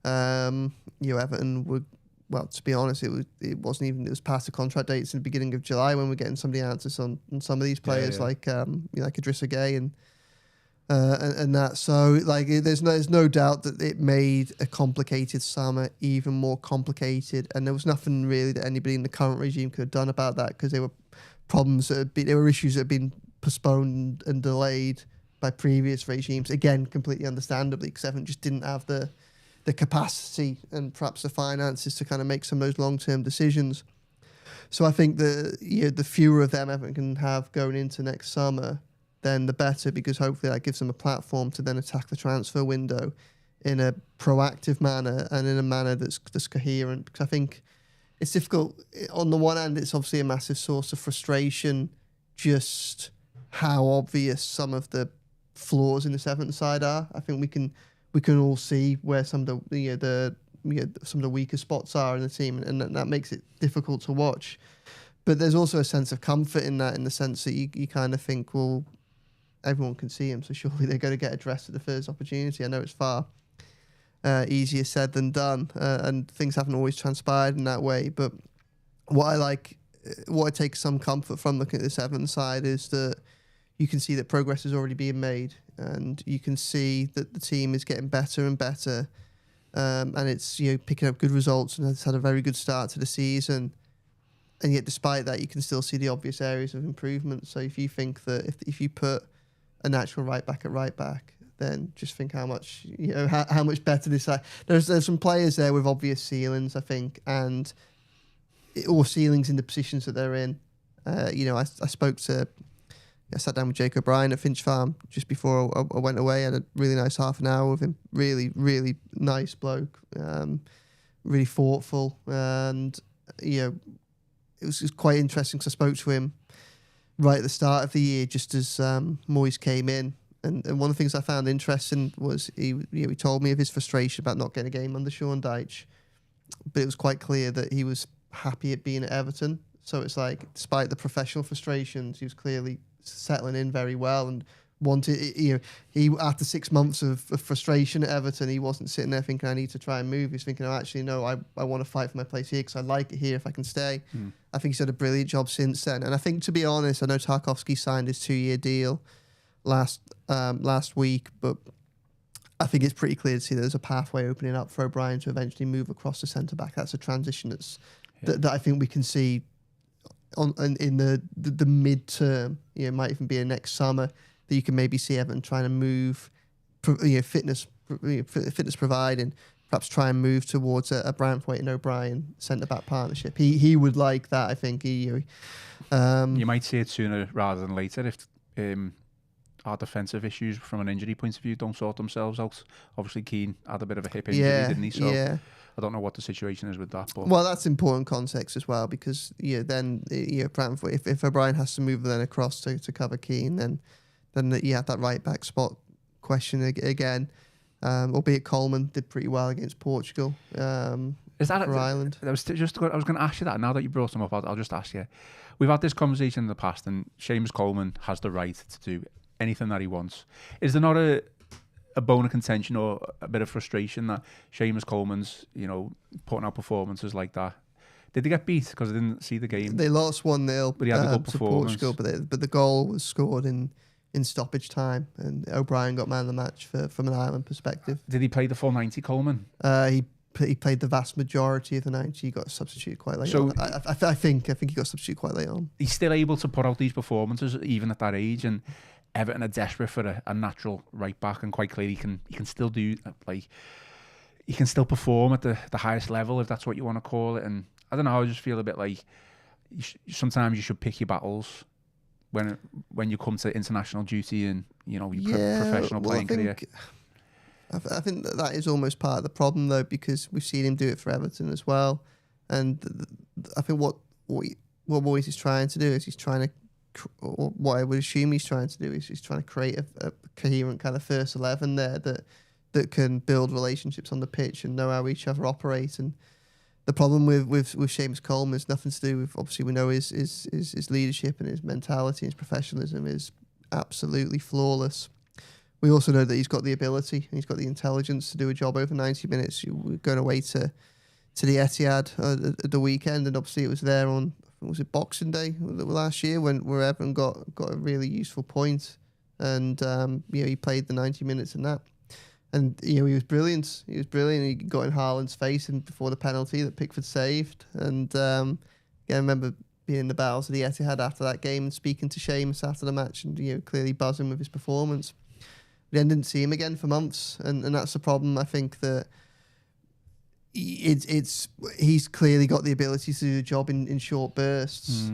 Everton would, well, to be honest, it was past the contract dates in the beginning of July when we're getting some of the answers on some of these players, like Idrissa Gueye and that. So there's no doubt that it made a complicated summer even more complicated, and there was nothing really that anybody in the current regime could have done about that, because there were issues that had been postponed and delayed by previous regimes, again completely understandably, because Everton just didn't have the capacity and perhaps the finances to kind of make some of those long-term decisions. So I think the fewer of them Everton can have going into next summer, then the better, because hopefully that gives them a platform to then attack the transfer window in a proactive manner and in a manner that's coherent. Because I think it's difficult. On the one hand, it's obviously a massive source of frustration just how obvious some of the flaws in the Everton side are. I think we can all see where some of some of the weaker spots are in the team, and that makes it difficult to watch. But there's also a sense of comfort in that, in the sense that you kind of think, well, everyone can see him, so surely they're going to get addressed at the first opportunity. I know it's far easier said than done, and things haven't always transpired in that way. But what I take some comfort from looking at this Everton side is that you can see that progress is already being made, and you can see that the team is getting better and better, and it's picking up good results, and it's had a very good start to the season. and yet despite that, you can still see the obvious areas of improvement. So if you think that if you put a natural right back at right back, then just think how much how much better this. There's some players there with obvious ceilings, I think, or ceilings in the positions that they're in. I sat down with Jake O'Brien at Finch Farm just before I went away. I had a really nice half an hour with him. Really, really nice bloke. Really thoughtful, and it was just quite interesting because I spoke to him right at the start of the year, just as Moyes came in. And one of the things I found interesting was he told me of his frustration about not getting a game under Sean Dyche, but it was quite clear that he was happy at being at Everton. So it's like, despite the professional frustrations, he was clearly settling in very well and wanted. He after 6 months of frustration at Everton, he wasn't sitting there thinking I need to try and move. He's thinking, I want to fight for my place here because I like it here if I can stay. I think he's done a brilliant job since then. And I think, to be honest, I know Tarkowski signed his 2-year deal last week, but I think it's pretty clear to see that there's a pathway opening up for O'Brien to eventually move across to centre back. That's a transition that I think we can see in the mid-term. It might even be a next summer that you can maybe see Everton trying to move, fitness providing, perhaps try and move towards a Branthwaite and O'Brien centre-back partnership. He would like that, I think. You might see it sooner rather than later if our defensive issues from an injury point of view don't sort themselves out. Obviously, Keane had a bit of a hip injury, didn't he? So I don't know what the situation is with that. But well, that's important context as well, because then Branthwaite, if O'Brien has to move then across to cover Keane, then you have that right back spot question again. Albeit Coleman did pretty well against Portugal. Is that for Ireland? I was going to ask you that. Now that you brought him up, I'll just ask you. We've had this conversation in the past, and Seamus Coleman has the right to do anything that he wants. Is there not a bone of contention or a bit of frustration that Seamus Coleman's putting out performances like that? Did they get beat? Because I didn't see the game. They lost 1-0, but he had a good to performance. Portugal, but the goal was scored in stoppage time, and O'Brien got man of the match from an Ireland perspective. Did he play the full 90, Coleman? He played the vast majority of the 90. He got substituted quite late on. I think he got substituted quite late on. He's still able to put out these performances even at that age, and Everton are desperate for a natural right back, and quite clearly he can still do he can still perform at the highest level, if that's what you want to call it. And I don't know, I just feel a bit like sometimes you should pick your battles when you come to international duty and your professional playing career. I think that is almost part of the problem, though, because we've seen him do it for Everton as well. And I think what Moyes is trying to do is or what I would assume he's trying to do is he's trying to create a coherent kind of first 11 there that can build relationships on the pitch and know how each other operate. And the problem with Seamus Coleman is nothing to do with, obviously we know his leadership and his mentality and his professionalism is absolutely flawless. We also know that he's got the ability and he's got the intelligence to do a job over 90 minutes. We're going away to the Etihad at the weekend, and obviously it was there on, was it Boxing Day last year where Everton got a really useful point, and he played the 90 minutes in that, and he was brilliant. He got in Haaland's face and before the penalty that Pickford saved, and I remember being in the battles of the Etihad after that game and speaking to Seamus after the match, and clearly buzzing with his performance. Then didn't see him again for months, and that's the problem. I think that he's clearly got the ability to do the job in short bursts.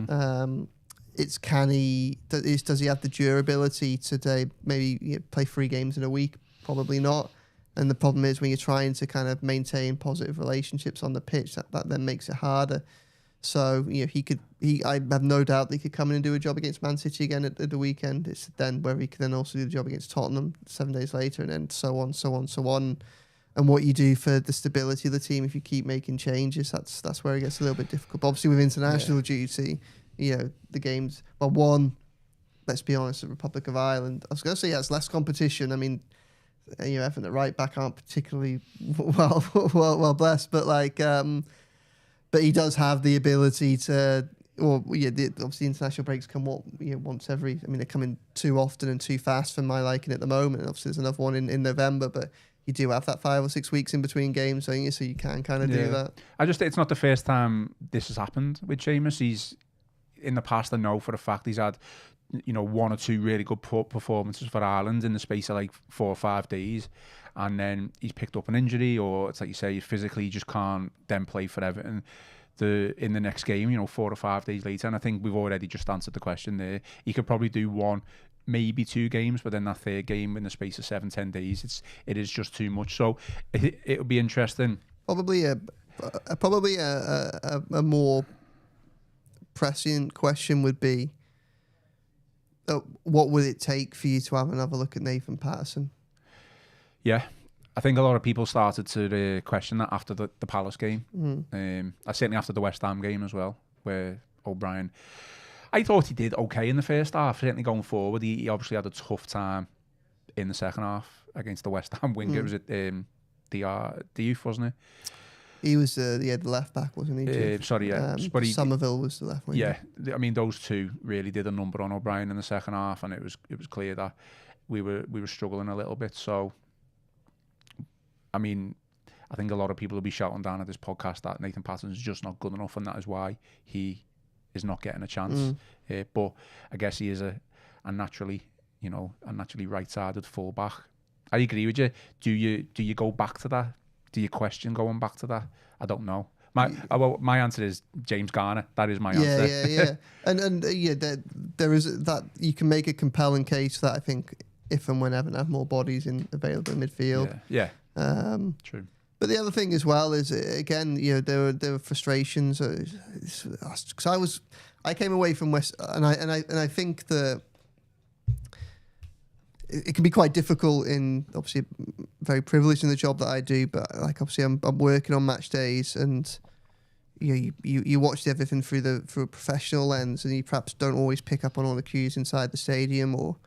Does he have the durability to maybe play 3 games in a week? Probably not. And the problem is when you're trying to kind of maintain positive relationships on the pitch, that then makes it harder. So I have no doubt that he could come in and do a job against Man City again at the weekend. It's then whether he can then also do the job against Tottenham 7 days later, and then so on. And what you do for the stability of the team if you keep making changes, that's where it gets a little bit difficult. But obviously with international duty, the games. Well, one, let's be honest, the Republic of Ireland. I was going to say it's less competition. I mean, Everton at right back aren't particularly well blessed, but but he does have the ability to. Obviously international breaks come once every. I mean, they're coming too often and too fast for my liking at the moment. And obviously there's another one in November, but you do have that 5 or 6 weeks in between games, don't you? So you can kind of do that. It's not the first time this has happened with Seamus. He's in the past, I know for a fact he's had, 1 or 2 really good performances for Ireland in the space of like 4 or 5 days, and then he's picked up an injury, or it's like you say, physically he just can't then play for Everton in the next game, 4 or 5 days later. And I think we've already just answered the question there. He could probably do 1, maybe 2 games, but then that third game in the space of 7-10 days, it is just too much. So it'll be interesting. Probably a more prescient question would be, what would it take for you to have another look at Nathan Patterson? Yeah, I think a lot of people started to question that after the Palace game. Certainly after the West Ham game as well, where O'Brien, I thought he did okay in the first half. Certainly going forward, he obviously had a tough time in the second half against the West Ham winger. It was Diouf, wasn't it? He was the left back, wasn't he? But Somerville was the left winger. Yeah, I mean those two really did a number on O'Brien in the second half, and it was clear that we were struggling a little bit. So, I mean, I think a lot of people will be shouting down at this podcast that Nathan Patterson's just not good enough, and that is why he is not getting a chance. But I guess he is a naturally right-sided full-back. I agree with you. Do you go back to that? Do you question going back to that? I don't know. My answer is James Garner. That is my answer. Yeah. and there is that you can make a compelling case that I think if and when Everton have more bodies available in midfield. Yeah. True. But the other thing as well is, again, there were frustrations. Because I came away from West, and I think that it can be quite difficult in, obviously, very privileged in the job that I do, but like obviously I'm working on match days, and you watch everything through a professional lens, and you perhaps don't always pick up on all the cues inside the stadium or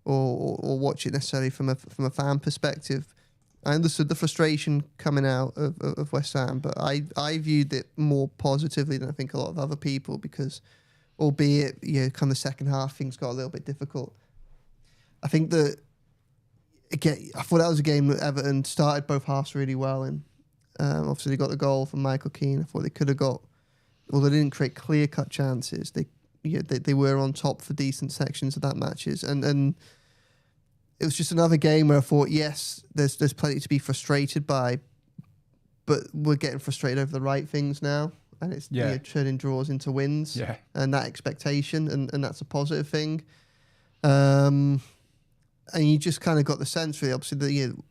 watch it necessarily from a fan perspective. I understood the frustration coming out of West Ham, but I viewed it more positively than I think a lot of other people, because albeit kind of the second half things got a little bit difficult. I think that, again, I thought that was a game that Everton started both halves really well in. Obviously, they got the goal from Michael Keane. I thought they could have got, they didn't create clear-cut chances. They were on top for decent sections of that matches. And it was just another game where I thought, yes, there's plenty to be frustrated by, but we're getting frustrated over the right things now. And it's turning draws into wins. Yeah. And that expectation, and that's a positive thing. And you just kind of got the sense, really, obviously, that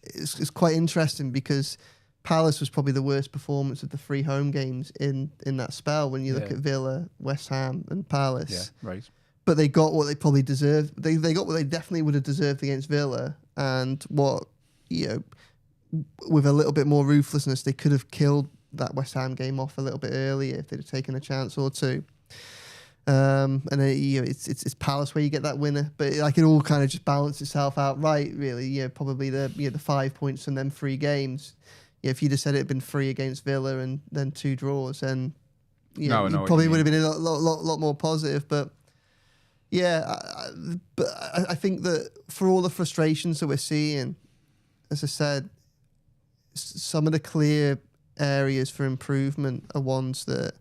it's quite interesting, because Palace was probably the worst performance of the 3 home games in that spell when you look at Villa, West Ham and Palace. Yeah, right. But they got what they probably deserved. They got what they definitely would have deserved against Villa, and what, with a little bit more ruthlessness, they could have killed that West Ham game off a little bit earlier if they'd have taken a chance or two. And then, it's Palace where you get that winner, but like it all kind of just balanced itself out right, really. Probably the 5 points from them 3 games. If you'd have said it had been 3 against Villa and then 2 draws, then you probably would have been a lot more positive. But I think that for all the frustrations that we're seeing, as I said, some of the clear areas for improvement are ones that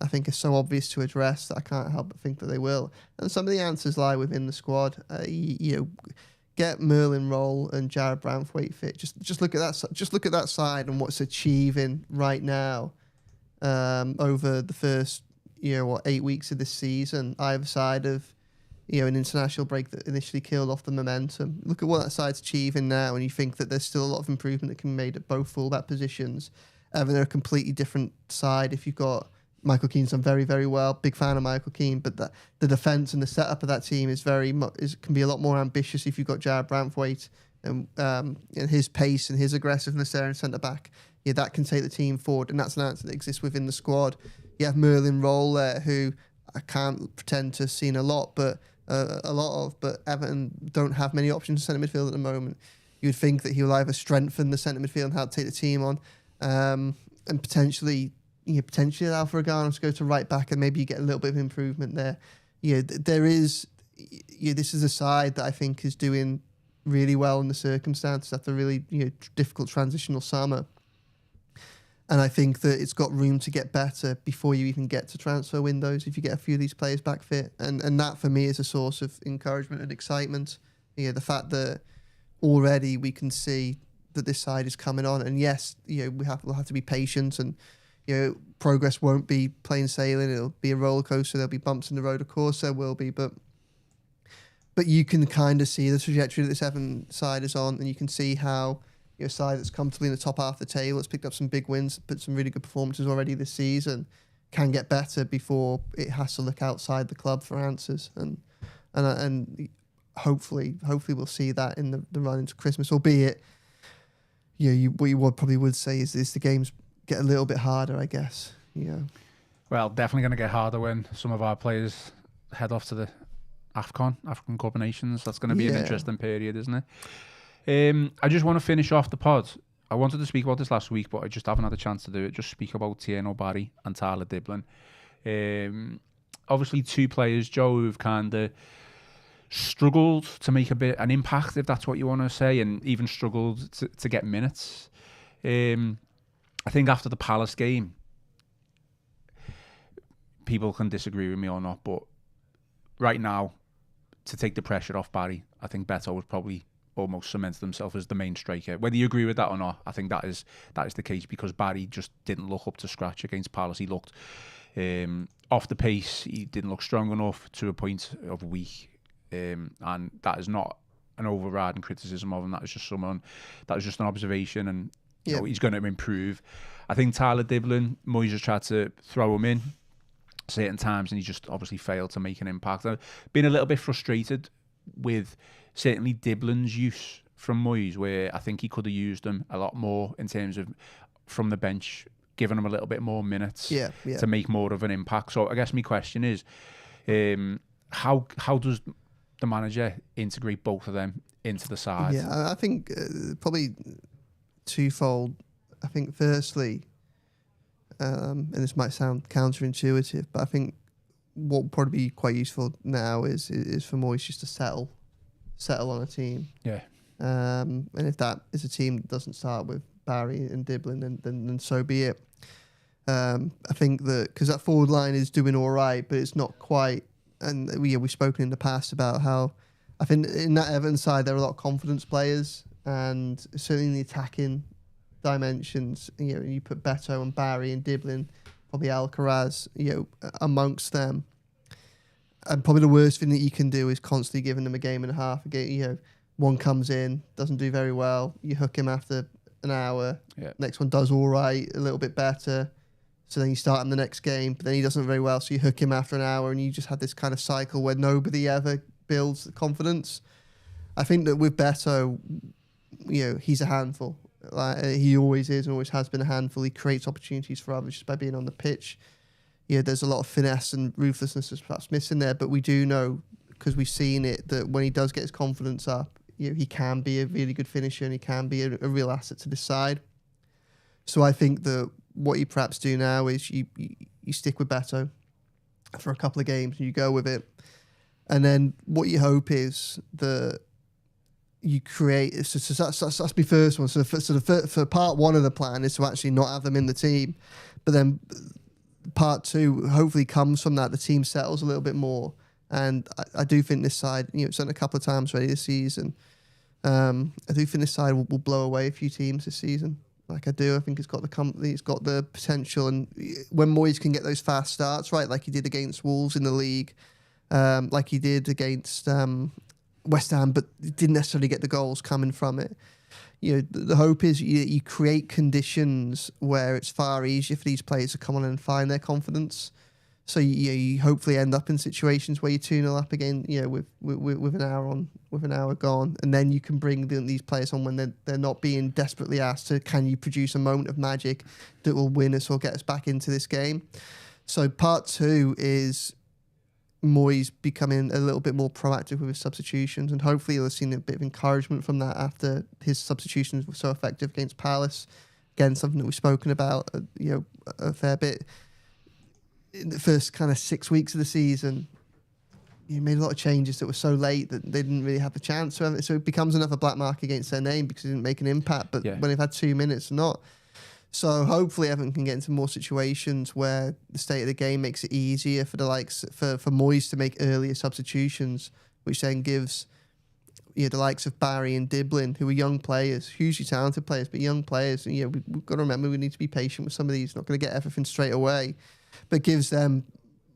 I think are so obvious to address that I can't help but think that they will. And some of the answers lie within the squad. Get Merlin Roll and Jared Branthwaite fit. Just look at that. Just look at that side and what's achieving right now over the first 8 weeks of this season. Either side of an international break that initially killed off the momentum. Look at what that side's achieving now, and you think that there's still a lot of improvement that can be made at both fullback positions. They're a completely different side. If you've got Michael Keane's done very, very well. Big fan of Michael Keane, but the defence and the setup of that team can be a lot more ambitious if you've got Jared Branthwaite and his pace and his aggressiveness there in centre back. That can take the team forward, and that's an answer that exists within the squad. You have Merlin Roll there, who I can't pretend to have seen a lot of, but Everton don't have many options in centre midfield at the moment. You'd think that he will either strengthen the centre midfield and how to take the team on, and potentially allow for a Garner to go to right back, and maybe you get a little bit of improvement there. There is, this is a side that I think is doing really well in the circumstances after a really difficult transitional summer. And I think that it's got room to get better before you even get to transfer windows if you get a few of these players back fit. And that for me is a source of encouragement and excitement. The fact that already we can see that this side is coming on. And yes, we'll have to be patient, and progress won't be plain sailing. It'll be a roller coaster. There'll be bumps in the road, of course there will be, but you can kind of see the trajectory that this Everton side is on, and you can see how a side that's comfortably in the top half of the table, it's picked up some big wins, put some really good performances already this season, can get better before it has to look outside the club for answers. And hopefully we'll see that in the run into Christmas, albeit what you probably would say is the games get a little bit harder, I guess. Well, definitely going to get harder when some of our players head off to the African Cup of Nations. That's going to be an interesting period, isn't it? I just want to finish off the pod. I wanted to speak about this last week, but I just haven't had a chance to do it. Just speak about Thierno, Barry and Tyler Dibling. Obviously, two players, Joe, who've kind of struggled to make an impact, if that's what you want to say, and even struggled to get minutes. I think after the Palace game, people can disagree with me or not, but right now, to take the pressure off Barry, I think Beto would probably almost cement himself as the main striker. Whether you agree with that or not, I think that is the case, because Barry just didn't look up to scratch against Palace. He looked off the pace. He didn't look strong enough, to a point of weak, and that is not an overriding criticism of him. That is just an observation, and he's going to improve. I think Tyler Dibling, Moyes just tried to throw him in certain times, and he just obviously failed to make an impact. I've been a little bit frustrated with certainly Dibling's use from Moyes, where I think he could have used him a lot more in terms of from the bench, giving him a little bit more minutes to make more of an impact. So I guess my question is, how does the manager integrate both of them into the side? Yeah, I think probably twofold. I think firstly, and this might sound counterintuitive, but I think what would probably be quite useful now is for Moyes just to settle on a team. Yeah. And if that is a team that doesn't start with Barry and Dibling, then so be it. I think that because that forward line is doing all right, but it's not quite. And we've spoken in the past about how I think in that Everton side there are a lot of confidence players, and certainly in the attacking dimensions, you put Beto and Barry and Dibling, probably Alcaraz, amongst them. And probably the worst thing that you can do is constantly giving them a game and a half. One comes in, doesn't do very well, you hook him after an hour. Yeah. Next one does all right, a little bit better. So then you start him the next game, but then he doesn't very well, so you hook him after an hour, and you just have this kind of cycle where nobody ever builds the confidence. I think that with Beto, he's a handful. He always is and always has been a handful. He creates opportunities for others just by being on the pitch. There's a lot of finesse and ruthlessness that's perhaps missing there, but we do know, because we've seen it, that when he does get his confidence up, he can be a really good finisher, and he can be a real asset to this side. So I think that what you perhaps do now is you stick with Beto for a couple of games and you go with it. And then what you hope is that you create, so that's my first one. So for part one of the plan is to actually not have them in the team. But then part two hopefully comes from that. The team settles a little bit more. And I do think this side, it's done a couple of times already this season. I do think this side will blow away a few teams this season. Like I do. I think it's got the company, it's got the potential. And when Moyes can get those fast starts, right, like he did against Wolves in the league, like he did against West Ham, but didn't necessarily get the goals coming from it. The hope is you create conditions where it's far easier for these players to come on and find their confidence. So you hopefully end up in situations where you 2-0 up again, with an hour on, with an hour gone, and then you can bring these players on when they're not being desperately asked to. Can you produce a moment of magic that will win us or get us back into this game? So part two is Moyes becoming a little bit more proactive with his substitutions, and hopefully you'll have seen a bit of encouragement from that after his substitutions were so effective against Palace. Again, something that we've spoken about, a fair bit. In the first kind of 6 weeks of the season, he made a lot of changes that were so late that they didn't really have a chance. So it becomes another black mark against their name because he didn't make an impact. But when they've had 2 minutes, not. So hopefully Everton can get into more situations where the state of the game makes it easier for the likes for Moyes to make earlier substitutions, which then gives the likes of Barry and Dibling, who are young players, hugely talented players, but young players. And we've got to remember we need to be patient with some of these. Not going to get everything straight away, but gives them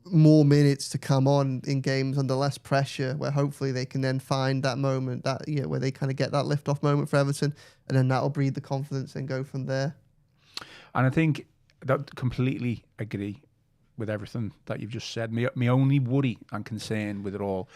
more minutes to come on in games under less pressure, where hopefully they can then find that moment that where they kind of get that lift off moment for Everton, and then that'll breed the confidence and go from there. And I think that completely agree with everything that you've just said. My only worry and concern with it all,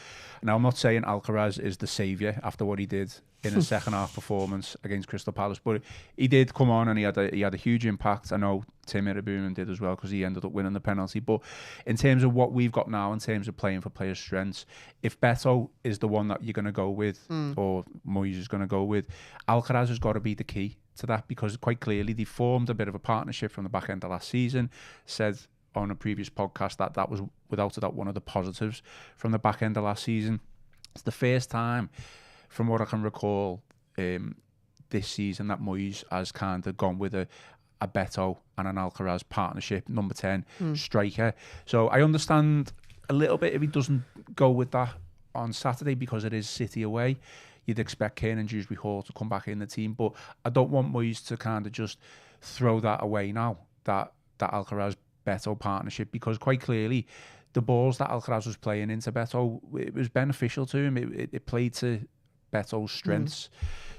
now I'm not saying Alcaraz is the saviour after what he did in his second half performance against Crystal Palace, but he did come on and he had a huge impact. I know Tim Irabunen did as well because he ended up winning the penalty. But in terms of what we've got now, in terms of playing for players' strengths, if Beto is the one that you're going to go with, or Moyes is going to go with, Alcaraz has got to be the key to that, because quite clearly they formed a bit of a partnership from the back end of last season. Said on a previous podcast that was without a doubt one of the positives from the back end of last season. It's the first time, from what I can recall, this season that Moyes has kind of gone with a Beto and an Alcaraz partnership, number 10 striker. So I understand a little bit if he doesn't go with that on Saturday, because it is City away. You'd expect Kane and Dewsbury Hall to come back in the team, but I don't want Moyes to kind of just throw that away now, that Alcaraz Beto partnership, because quite clearly the balls that Alcaraz was playing into Beto, it was beneficial to him. It played to Beto's strengths.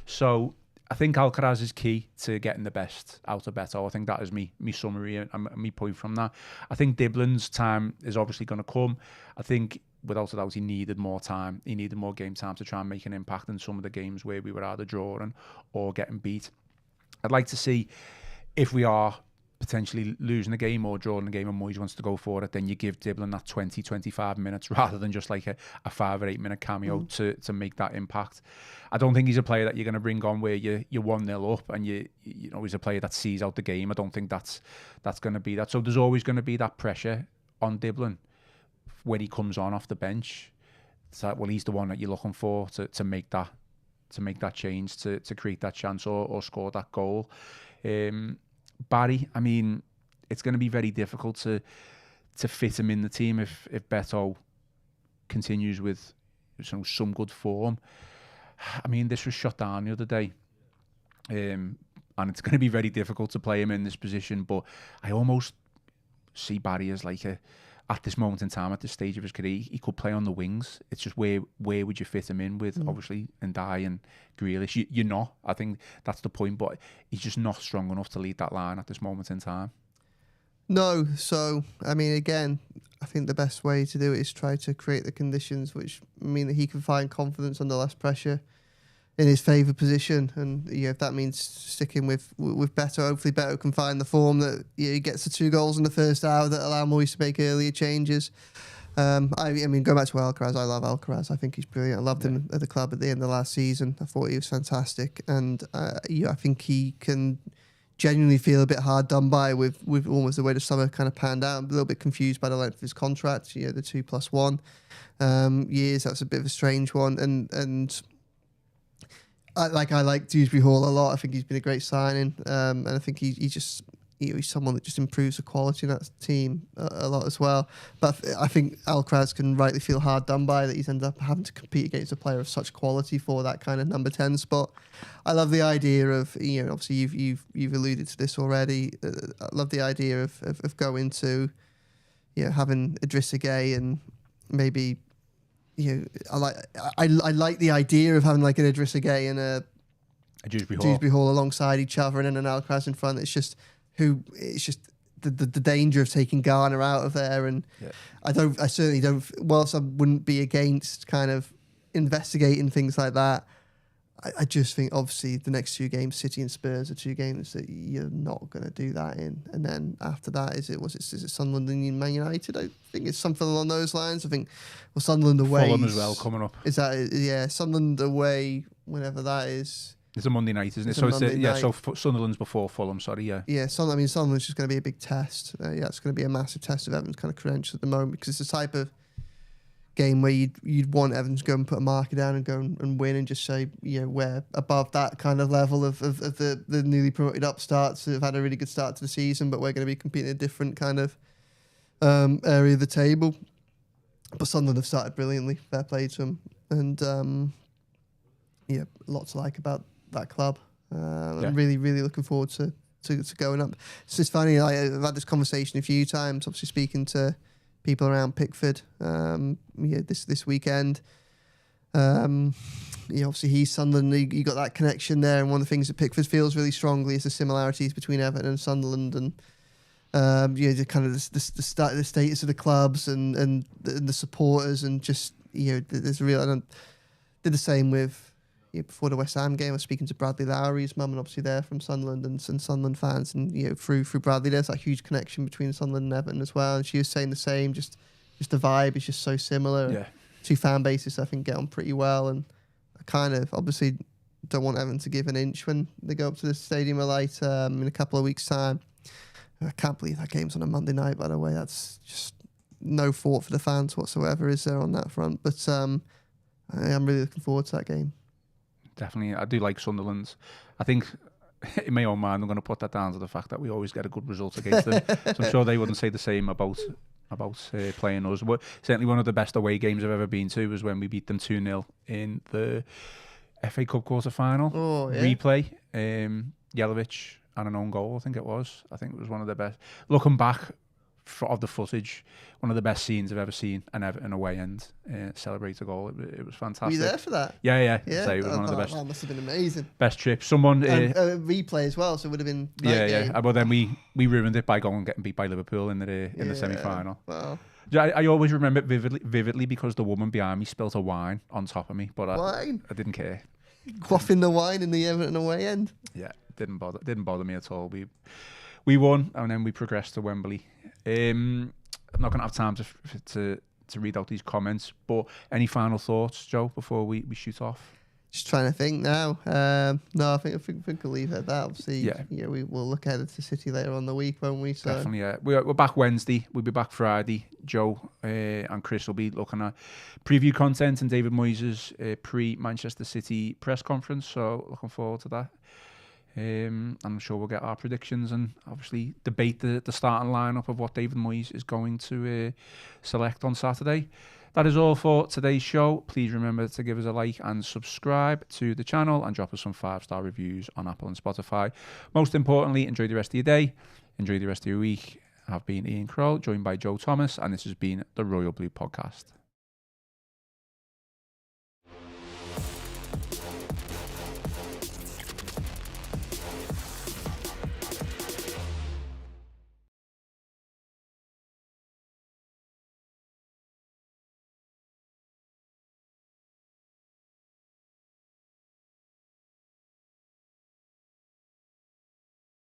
So I think Alcaraz is key to getting the best out of Beto. I think that is me summary and me point from that. I think Dibling's time is obviously going to come. I think without a doubt he needed more time. He needed more game time to try and make an impact in some of the games where we were either drawing or getting beat. I'd like to see, if we are potentially losing the game or drawing the game and Moyes wants to go for it, then you give Dibling that 20-25 minutes rather than just like a 5 or 8 minute cameo to make that impact. I don't think he's a player that you're going to bring on where you're 1-0 up and you know he's a player that sees out the game. I don't think that's going to be that. So there's always going to be that pressure on Dibling when he comes on off the bench. It's like, well, he's the one that you're looking for to make that change, to create that chance or score that goal. Barry, I mean, it's going to be very difficult to fit him in the team if Beto continues with some good form. I mean, this was shut down the other day, and it's going to be very difficult to play him in this position. But I almost see Barry as like at this moment in time, at this stage of his career, he could play on the wings. It's just where would you fit him in with, obviously, Ndiaye and Grealish? You're not. I think that's the point, but he's just not strong enough to lead that line at this moment in time. No, so, I mean, again, I think the best way to do it is try to create the conditions which mean that he can find confidence under less pressure in his favoured position. And if that means sticking with Beto, hopefully Beto can find the form that he gets the 2 goals in the first hour that allow Moyes to make earlier changes. I mean, go back to Alcaraz. I love Alcaraz. I think he's brilliant. I loved him at the club at the end of last season. I thought he was fantastic. And I think he can genuinely feel a bit hard done by with almost the way the summer kind of panned out. I'm a little bit confused by the length of his contract. The 2+1 years. That's a bit of a strange one. And I like Dewsbury Hall a lot. I think he's been a great signing, and I think he's someone that just improves the quality of that team a lot as well. But I think Alcaraz can rightly feel hard done by that he's ended up having to compete against a player of such quality for that kind of number 10 spot. I love the idea of obviously you've alluded to this already. I love the idea of going to having Idrissa Gueye and maybe. I like the idea of having like an Idrissa Gueye and a Dewsbury Hall alongside each other, and then an Alcaraz in front. It's just the danger of taking Garner out of there, and I certainly don't. Whilst I wouldn't be against kind of investigating things like that, I just think obviously the next 2 games, City and Spurs, are 2 games that you're not going to do that in. And then after that, is it Sunderland and Man United? I think it's something along those lines. I think Sunderland away. Fulham as well coming up. Is that Sunderland away whenever that is? It's a Monday night, isn't it? So Sunderland's before Fulham. Sorry, yeah. Yeah, Sunderland's just going to be a big test. It's going to be a massive test of Everton's kind of credentials at the moment, because it's the type of game where you'd want Everton to go and put a marker down and go and win and just say, we're above that kind of level of the newly promoted upstarts who have had a really good start to the season, but we're going to be competing in a different kind of area of the table. But Sunderland have started brilliantly. Fair play to them. And a lot to like about that club. I'm really, really looking forward to going up. It's just funny, I've had this conversation a few times, obviously speaking to people around Pickford this weekend. Obviously he's Sunderland, you got that connection there, and one of the things that Pickford feels really strongly is the similarities between Everton and Sunderland, and the kind of the status of the clubs and the supporters, and just there's a real. I did the same with before the West Ham game. I was speaking to Bradley Lowry's mum, and obviously they're from Sunderland and Sunderland fans, and through Bradley there's that huge connection between Sunderland and Everton as well. And she was saying the same. Just the vibe is just so similar. Yeah. Two fan bases I think get on pretty well, and I kind of obviously don't want Everton to give an inch when they go up to the Stadium of Light in a couple of weeks' time. I can't believe that game's on a Monday night, by the way. That's just no thought for the fans whatsoever, is there, on that front? But I'm really looking forward to that game. Definitely. I do like Sunderland. I think, in my own mind, I'm going to put that down to the fact that we always get a good result against them. So I'm sure they wouldn't say the same about playing us. But certainly one of the best away games I've ever been to was when we beat them 2-0 in the FA Cup quarter-final. Oh, yeah. Replay. Yelovich and an own goal, I think it was. I think it was one of the best. Looking back of the footage, one of the best scenes I've ever seen an Everton away end celebrate a goal. It was fantastic. Were you there for that? Yeah. So it was one of the best. That must have been amazing. Best trips. Someone replay as well, so it would have been. Yeah. But then we ruined it by going and getting beat by Liverpool in the semi-final. Wow. I always remember it vividly because the woman behind me spilt a wine on top of me, but wine? I didn't care. Quaffing the wine in the Everton away end. Yeah, didn't bother me at all. We won, and then we progressed to Wembley. I'm not going to have time to read out these comments, but any final thoughts, Joe, before we shoot off? Just trying to think now. No, I think we'll leave it at that. Obviously, we will look ahead to City later on the week, won't we? So. Definitely, yeah. We're back Wednesday. We'll be back Friday. Joe and Chris will be looking at preview content and David Moyes' pre-Manchester City press conference. So looking forward to that. I'm sure we'll get our predictions and obviously debate the starting lineup of what David Moyes is going to select on Saturday. That is all for today's show. Please remember to give us a like and subscribe to the channel and drop us some 5-star reviews on Apple and Spotify. Most importantly, enjoy the rest of your day. Enjoy the rest of your week. I've been Ian Croll, joined by Joe Thomas, and this has been the Royal Blue Podcast.